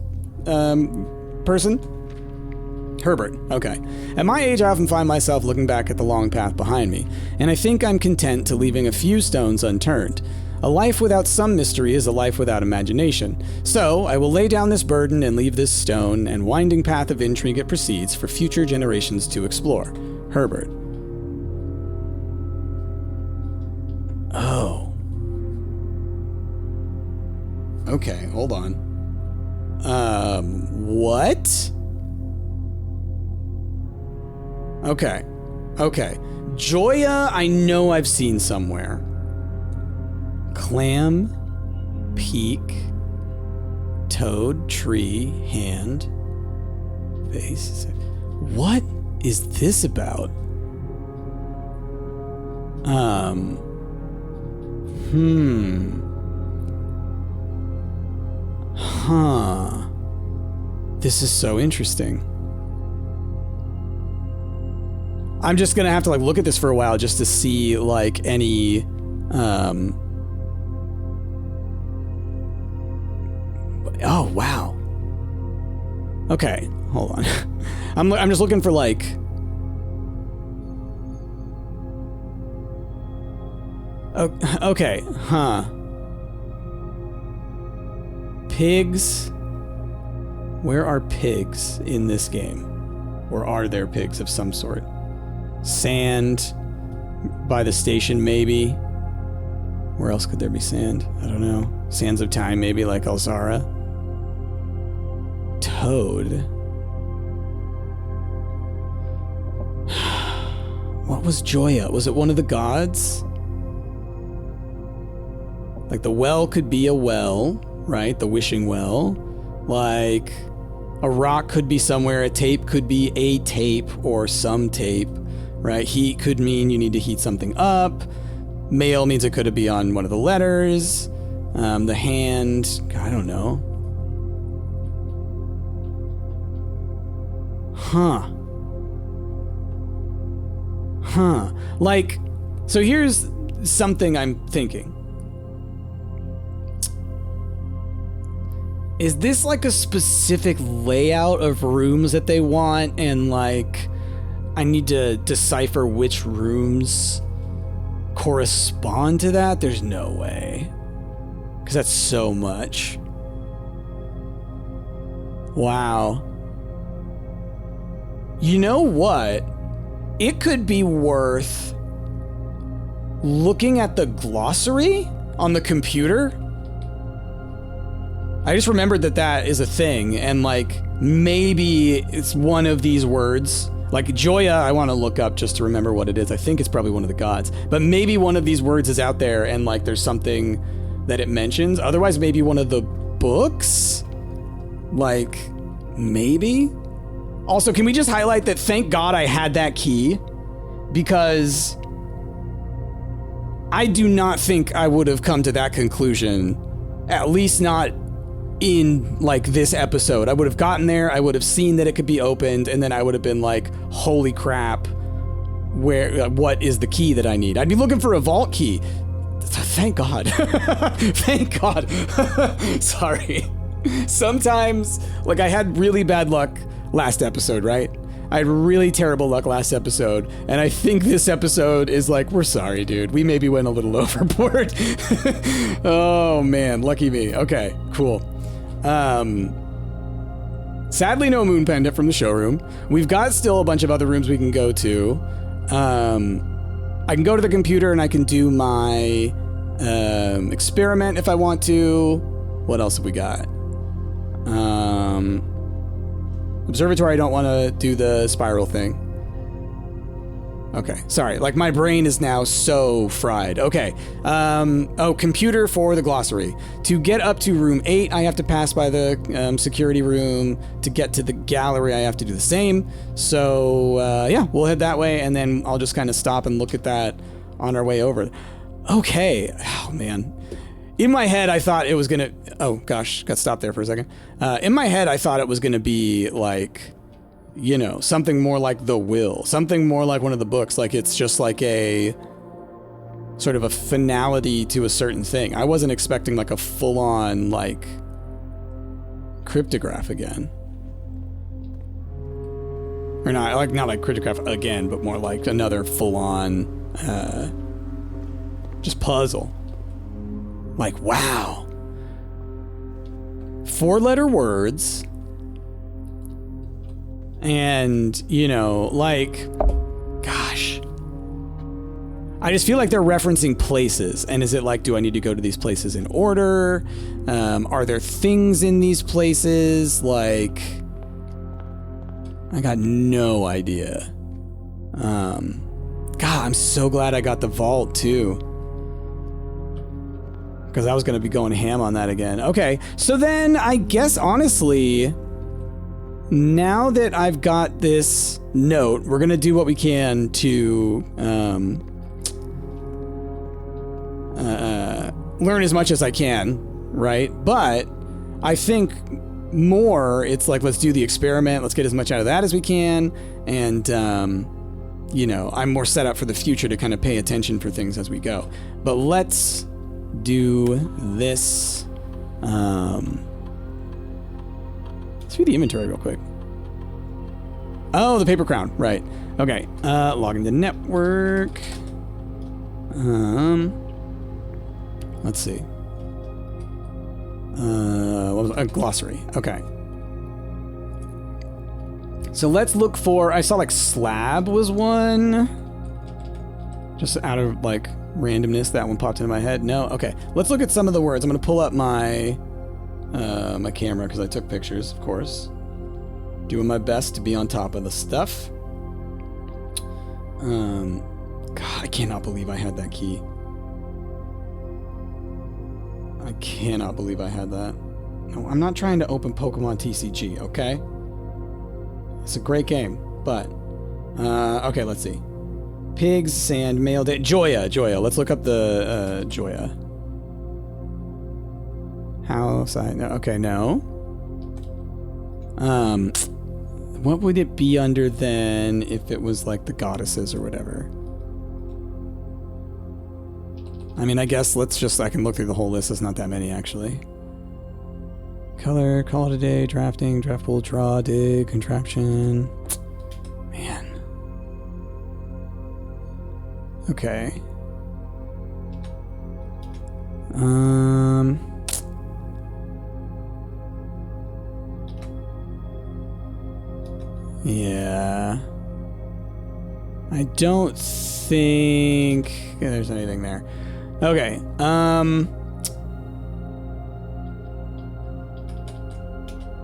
person? Herbert, okay. At my age, I often find myself looking back at the long path behind me, and I think I'm content to leaving a few stones unturned. A life without some mystery is a life without imagination. So, I will lay down this burden and leave this stone and winding path of intrigue it proceeds for future generations to explore. Herbert. Oh. Okay, hold on. What? Okay. Joya, I know I've seen somewhere. Clam, peak, toad, tree, hand, face. What is this about? This is so interesting. I'm just gonna have to look at this for a while just to see any oh wow. Okay, hold on. I'm just looking for okay, pigs. Where are pigs in this game? Or are there pigs of some sort? Sand by the station, maybe. Where else could there be sand? I don't know. Sands of time, maybe, like Alzara. Toad. What was Joya? Was it one of the gods? The well could be a well, right? The wishing well. A rock could be somewhere. A tape could be a tape or some tape, right? Heat could mean you need to heat something up. Mail means it could be on one of the letters. The hand, I don't know. So here's something I'm thinking. Is this a specific layout of rooms that they want, and I need to decipher which rooms correspond to that? There's no way. Because that's so much. Wow. You know what? It could be worth looking at the glossary on the computer. I just remembered that is a thing, and maybe it's one of these words. Like Joya, I want to look up just to remember what it is. I think it's probably one of the gods. But maybe one of these words is out there and like there's something that it mentions. Otherwise, maybe one of the books? Like, maybe? Also, can we just highlight that thank God I had that key? Because I do not think I would have come to that conclusion, at least not in like this episode. I would have gotten there, I would have seen that it could be opened, and then I would have been like, holy crap, what is the key that I need? I'd be looking for a vault key. Thank God. Thank God. Sorry. Sometimes, like I had really bad luck last episode, right? I had really terrible luck last episode, and I think this episode is like, we're sorry, dude. We maybe went a little overboard. Oh, man. Lucky me. Okay, cool. Sadly, no moon pendant from the showroom. We've got still a bunch of other rooms we can go to. I can go to the computer and I can do my experiment if I want to. What else have we got? Observatory, I don't want to do the spiral thing. Okay, sorry. Like, my brain is now so fried. Okay. Oh, computer for the glossary. To get up to room 8, I have to pass by the security room. To get to the gallery, I have to do the same. So, yeah, we'll head that way, and then I'll just kind of stop and look at that on our way over. Okay. Oh, man. In my head, I thought it was going to... Oh, gosh. Got stopped there for a second. In my head, I thought it was going to be, like... You know, something more like The Will. Something more like one of the books. Like, it's just like a... Sort of a finality to a certain thing. I wasn't expecting, like, a full-on, like... Cryptograph again. Or not like cryptograph again, but more like another full-on... just puzzle. Like, wow. 4-letter words... And, you know, like, gosh. I just feel like they're referencing places. And is it like, do I need to go to these places in order? Are there things in these places? Like, I got no idea. God, I'm so glad I got the vault, too. Because I was going to be going ham on that again. Okay, so then I guess, honestly... Now that I've got this note, we're going to do what we can to learn as much as I can, right? But I think more, it's like, let's do the experiment. Let's get as much out of that as we can. And, you know, I'm more set up for the future to kind of pay attention for things as we go. But let's do this. Let's view the inventory real quick. Oh, the paper crown. Right. Okay. Log into network. Let's see. What was it? Glossary. Okay. So let's look for... I saw like slab was one. Just out of like randomness, that one popped into my head. No? Okay. Let's look at some of the words. I'm going to pull up my... my camera because I took pictures, of course. Doing my best to be on top of the stuff. God, I cannot believe I had that key. I cannot believe I had that. No, I'm not trying to open Pokemon TCG, okay? It's a great game, but... okay, let's see. Pigs, sand, mail day... Joya. Let's look up the, Joya. House, no, okay, no. What would it be under then if it was like the goddesses or whatever? I mean, I guess I can look through the whole list. There's not that many, actually. Color, call it a day, drafting, draft pool, draw, dig, contraption. Man. Okay. Yeah. I don't think there's anything there. Okay.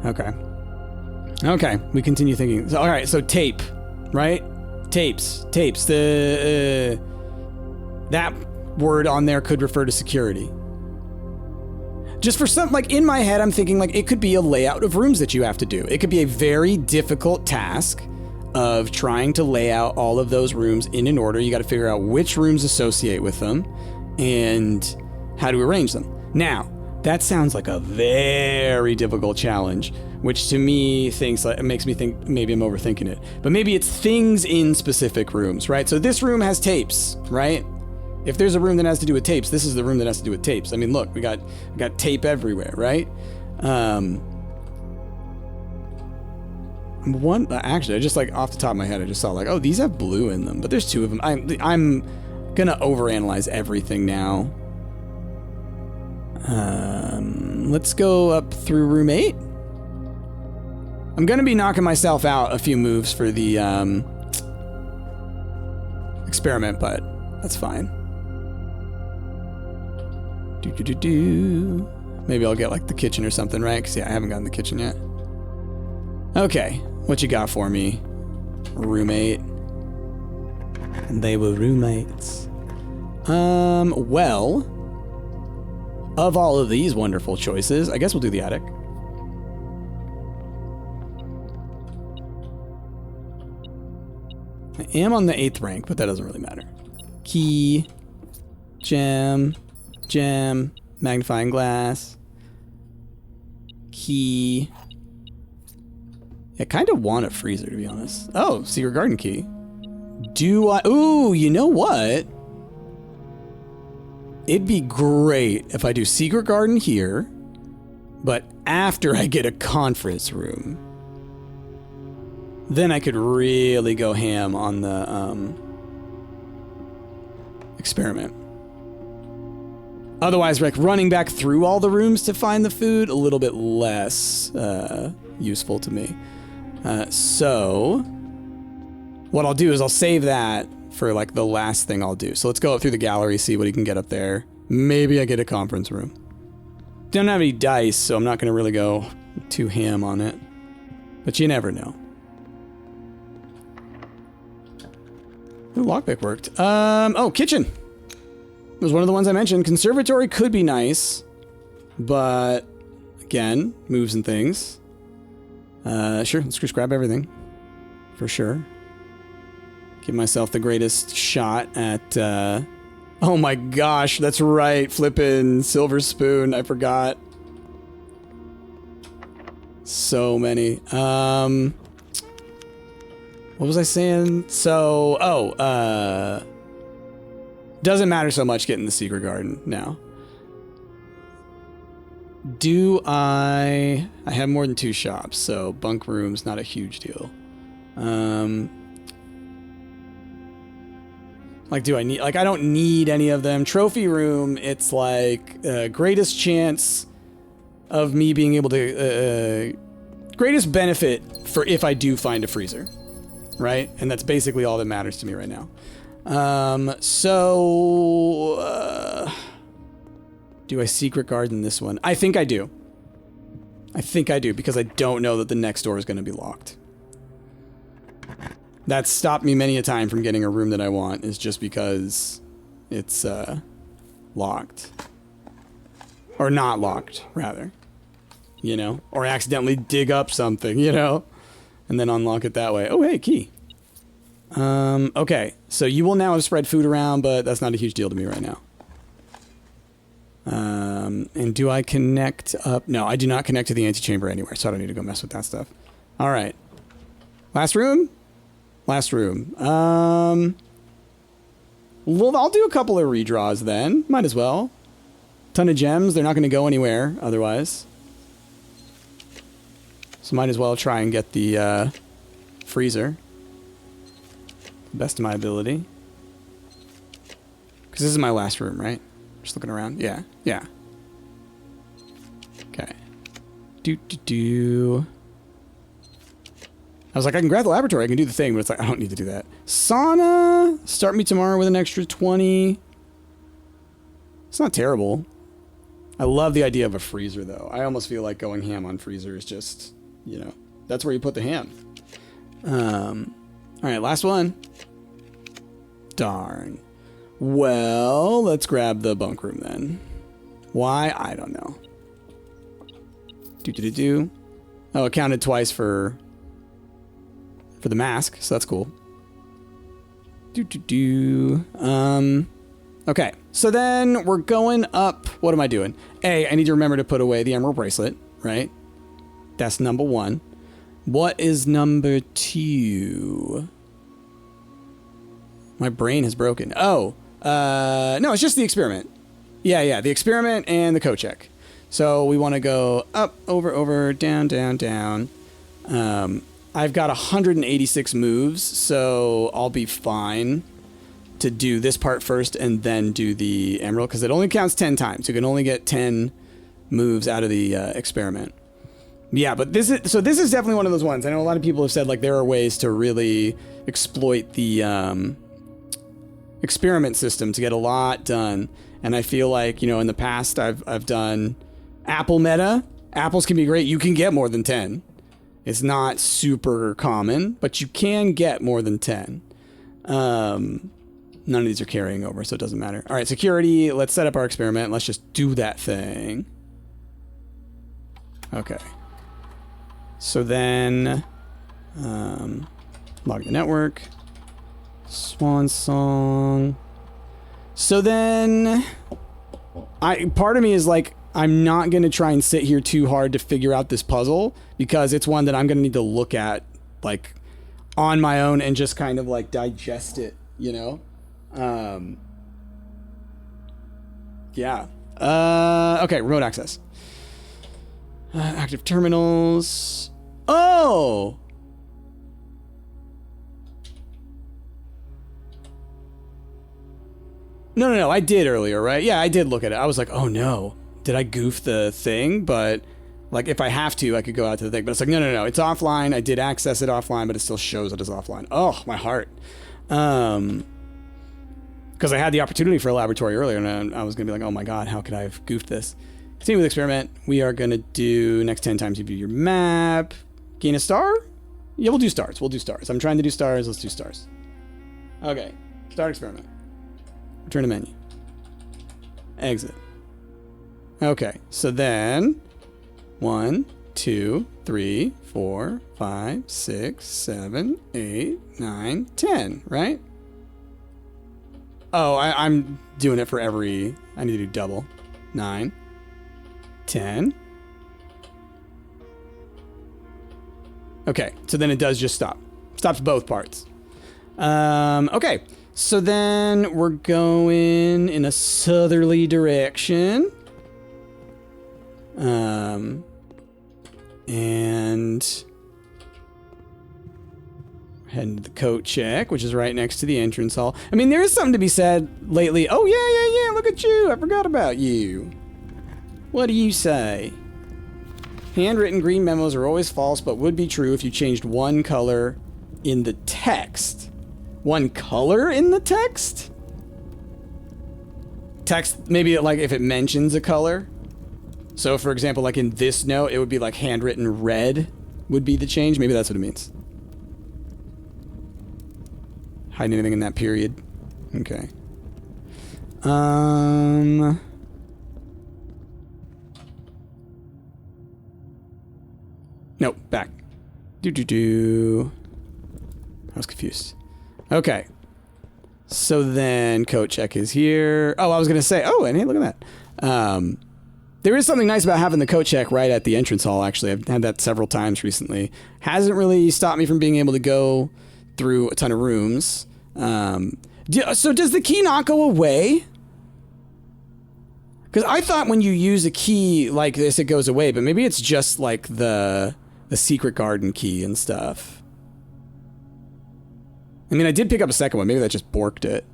Okay. Okay. We continue thinking. So, all right. So tape. right? Tapes. The that word on there could refer to security. Just for some, like in my head, I'm thinking like it could be a layout of rooms that you have to do. It could be a very difficult task of trying to lay out all of those rooms in an order. You got to figure out which rooms associate with them and how to arrange them. Now, that sounds like a very difficult challenge, which to me it makes me think maybe I'm overthinking it. But maybe it's things in specific rooms, right? So this room has tapes, right? If there's a room that has to do with tapes, this is the room that has to do with tapes. I mean, look, we got tape everywhere, right? Actually, I just like off the top of my head, I just saw like, oh, these have blue in them, but there's two of them. I'm gonna overanalyze everything now. Let's go up through room 8. I'm gonna be knocking myself out a few moves for the experiment, but that's fine. Maybe I'll get like the kitchen or something, right? Because yeah, I haven't gotten the kitchen yet. Okay, what you got for me, roommate? And they were roommates. Well, of all of these wonderful choices, I guess we'll do the attic. I am on the 8th rank, but that doesn't really matter. Key, gem, magnifying glass, key. I kind of want a freezer, to be honest. Oh, secret garden key. Do I? Ooh, you know what? It'd be great if I do secret garden here, but after I get a conference room. Then I could really go ham on the experiment. Otherwise, like running back through all the rooms to find the food, a little bit less useful to me. So what I'll do is I'll save that for like the last thing I'll do. So let's go up through the gallery, see what he can get up there. Maybe I get a conference room. Don't have any dice, so I'm not going to really go too ham on it. But you never know. Ooh, lockpick worked. Oh, kitchen. It was one of the ones I mentioned. Conservatory could be nice, but again, moves and things. Sure, let's just grab everything. For sure. Give myself the greatest shot at, oh my gosh, that's right, flippin' silver spoon, I forgot. So many. What was I saying? So, doesn't matter so much getting the secret garden now. I have more than 2 shops, so bunk room's not a huge deal. Like, do I need, like, I don't need any of them. Trophy room, it's like, greatest chance of me being able to, greatest benefit for if I do find a freezer, right? And that's basically all that matters to me right now. Do I secret garden this one? I think I do. I think I do, because I don't know that the next door is going to be locked. That's stopped me many a time from getting a room that I want, is just because it's, locked. Or not locked, rather. You know? Or accidentally dig up something, you know? And then unlock it that way. Oh, hey, key. Okay. So you will now have spread food around, but that's not a huge deal to me right now. And do I connect up? No, I do not connect to the antechamber anywhere, so I don't need to go mess with that stuff. All right. Last room? Last room. Well, I'll do a couple of redraws then. Might as well. Ton of gems. They're not going to go anywhere otherwise. So might as well try and get the freezer. Best of my ability. Because this is my last room, right? Just looking around. Yeah. Yeah. Okay. I was like, I can grab the laboratory. I can do the thing, but it's like, I don't need to do that. Sauna. Start me tomorrow with an extra 20. It's not terrible. I love the idea of a freezer, though. I almost feel like going ham on freezer is just, you know, that's where you put the ham. All right, last one. Darn. Well, let's grab the bunk room then. Why? I don't know. Do. Oh, it counted twice for the mask, so that's cool. Okay, so then we're going up. What am I doing? A, I need to remember to put away the emerald bracelet, right? That's number 1. What is number 2? My brain has broken. Oh, no, it's just the experiment. Yeah, the experiment and the code check. So we want to go up, over, down, down. I've got 186 moves, so I'll be fine to do this part first and then do the emerald, because it only counts 10 times. You can only get 10 moves out of the experiment. Yeah, but this is definitely one of those ones. I know a lot of people have said like there are ways to really exploit the experiment system to get a lot done. And I feel like, you know, in the past I've done apple meta. Apples can be great. You can get more than 10. It's not super common, but you can get more than 10. None of these are carrying over, so it doesn't matter. All right, security. Let's set up our experiment. Let's just do that thing. Okay. So then, log the network. Swan song. So then, part of me is like, I'm not going to try and sit here too hard to figure out this puzzle, because it's one that I'm going to need to look at like on my own and just kind of like digest it, you know? Yeah. Okay, remote access. Active terminals. Oh! No, I did earlier, right? Yeah, I did look at it. I was like, oh no. Did I goof the thing? But like, if I have to, I could go out to the thing. But it's like, no. It's offline. I did access it offline, but it still shows it as offline. Oh, my heart. Because I had the opportunity for a laboratory earlier, and I was going to be like, oh my god, how could I have goofed this? Continue with experiment. We are going to do next 10 times you view your map. Gain a star? Yeah, we'll do stars. I'm trying to do stars. Let's do stars. Okay. Start experiment. Return to menu. Exit. Okay, so then 1, 2, 3, 4, 5, 6, 7, 8, 9, 10, right? Oh, I'm doing it for every... I need to do double. 9, 10. Okay, so then it does just stop. Stops both parts. Okay, so then we're going in a southerly direction. And heading to the coat check, which is right next to the entrance hall. I mean, there is something to be said lately. Oh, yeah, look at you. I forgot about you. What do you say? Handwritten green memos are always false, but would be true if you changed one color in the text. One color in the text? Text, maybe like if it mentions a color. So, for example, like in this note, it would be like handwritten red would be the change. Maybe that's what it means. Hiding anything in that period? Okay. Nope, back. I was confused. Okay. So then coat check is here. Oh, I was going to say, oh, and hey, look at that. There is something nice about having the coat check right at the entrance hall, actually. I've had that several times recently. Hasn't really stopped me from being able to go through a ton of rooms. So does the key not go away? Because I thought when you use a key like this, it goes away, but maybe it's just like the secret garden key and stuff. I mean, I did pick up a second one. Maybe that just borked it.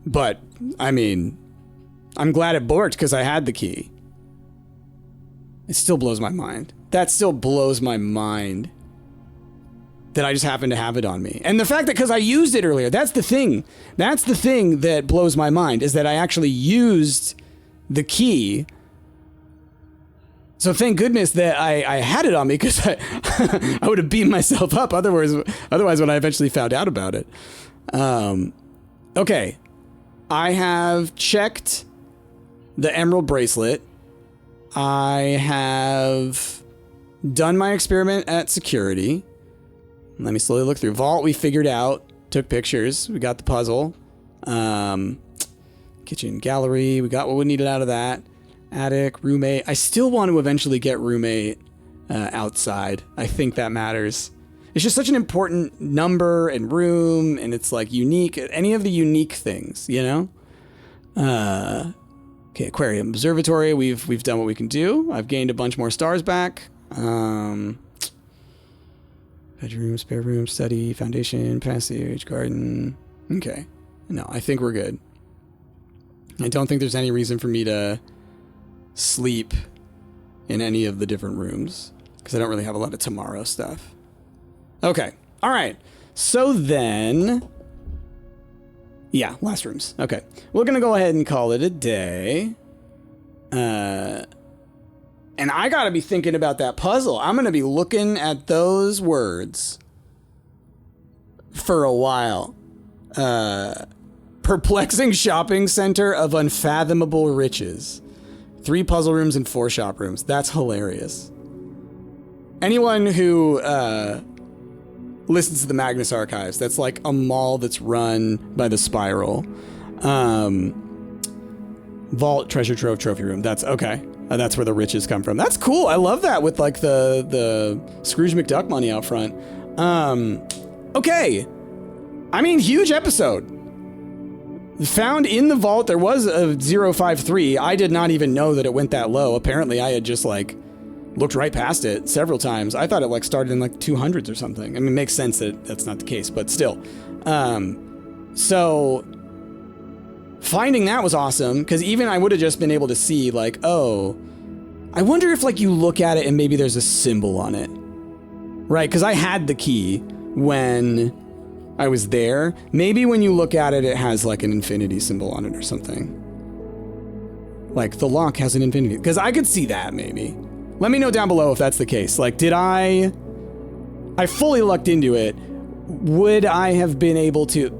But, I mean... I'm glad it borked because I had the key. It still blows my mind. That still blows my mind. That I just happened to have it on me. And the fact that because I used it earlier, that's the thing. That's the thing that blows my mind, is that I actually used the key So thank goodness that I had it on me, because I would have beaten myself up otherwise when I eventually found out about it. Okay. I have checked the emerald bracelet. I have done my experiment at security. Let me slowly look through. Vault, we figured out. Took pictures. We got the puzzle. Kitchen, gallery. We got what we needed out of that. Attic, roommate. I still want to eventually get roommate outside. I think that matters. It's just such an important number and room, and it's like unique. Any of the unique things, you know? Okay, aquarium, observatory. We've done what we can do. I've gained a bunch more stars back. Bedroom, spare room, study, foundation, passage, garden. Okay. No, I think we're good. I don't think there's any reason for me to sleep in any of the different rooms, because I don't really have a lot of tomorrow stuff. Okay. All right. So then, yeah, last rooms. Okay. We're going to go ahead and call it a day. And I got to be thinking about that puzzle. I'm going to be looking at those words for a while. Perplexing shopping center of unfathomable riches. 3 puzzle rooms and 4 shop rooms. That's hilarious. Anyone who listens to the Magnus Archives, that's like a mall that's run by the Spiral. Vault, treasure trove, trophy room. That's okay. That's where the riches come from. That's cool. I love that with like the Scrooge McDuck money out front. Okay. I mean, huge episode. Found in the vault, there was a 053. I did not even know that it went that low. Apparently, I had just like looked right past it several times. I thought it like started in like 200s or something. I mean, it makes sense that that's not the case, but still. So finding that was awesome, because even I would have just been able to see like, oh, I wonder if like you look at it and maybe there's a symbol on it, right? Because I had the key when I was there. Maybe when you look at it, it has like an infinity symbol on it or something. Like the lock has an infinity, because I could see that maybe. Let me know down below if that's the case. Like, did I fully lucked into it. Would I have been able to,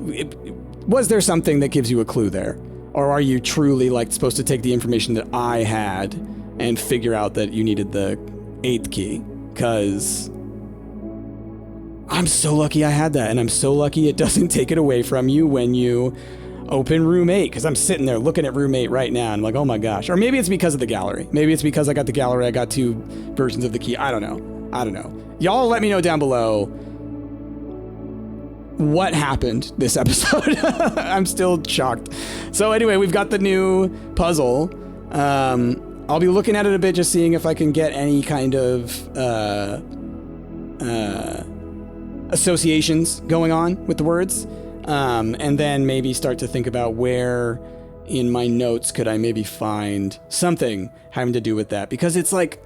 was there something that gives you a clue there? Or are you truly like supposed to take the information that I had and figure out that you needed the 8th key? Because I'm so lucky I had that, and I'm so lucky it doesn't take it away from you when you open room 8, because I'm sitting there looking at room 8 right now, and I'm like, oh my gosh. Or maybe it's because of the gallery. Maybe it's because I got the gallery, I got 2 versions of the key. I don't know. Y'all let me know down below what happened this episode. I'm still shocked. So anyway, we've got the new puzzle. I'll be looking at it a bit, just seeing if I can get any kind of associations going on with the words. And then maybe start to think about where in my notes could I maybe find something having to do with that. Because it's like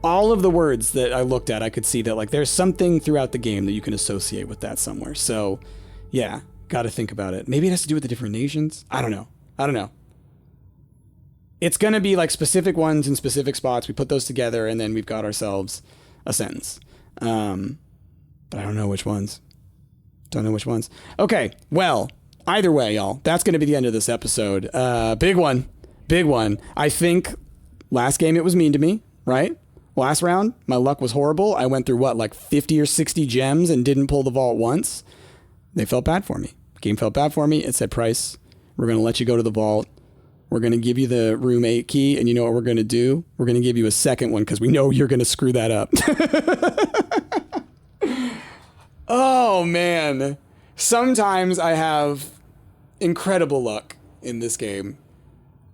all of the words that I looked at, I could see that like there's something throughout the game that you can associate with that somewhere. So yeah, got to think about it. Maybe it has to do with the different nations. I don't know. It's going to be like specific ones in specific spots. We put those together and then we've got ourselves a sentence. But I don't know which ones. Okay, well, either way, y'all, that's going to be the end of this episode. Big one. I think last game it was mean to me, right? Last round, my luck was horrible. I went through, like 50 or 60 gems and didn't pull the vault once. They felt bad for me. Game felt bad for me. It said, Price, we're going to let you go to the vault. We're going to give you the room 8 key, and you know what we're going to do? We're going to give you a second one because we know you're going to screw that up. Oh, man. Sometimes I have incredible luck in this game,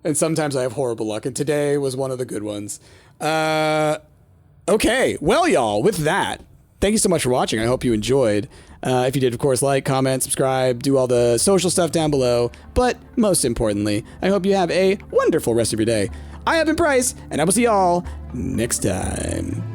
and sometimes I have horrible luck, and today was one of the good ones. Okay, well, y'all, with that, thank you so much for watching. I hope you enjoyed. If you did, of course, like, comment, subscribe, do all the social stuff down below. But most importantly, I hope you have a wonderful rest of your day. I have been Price, and I will see y'all next time.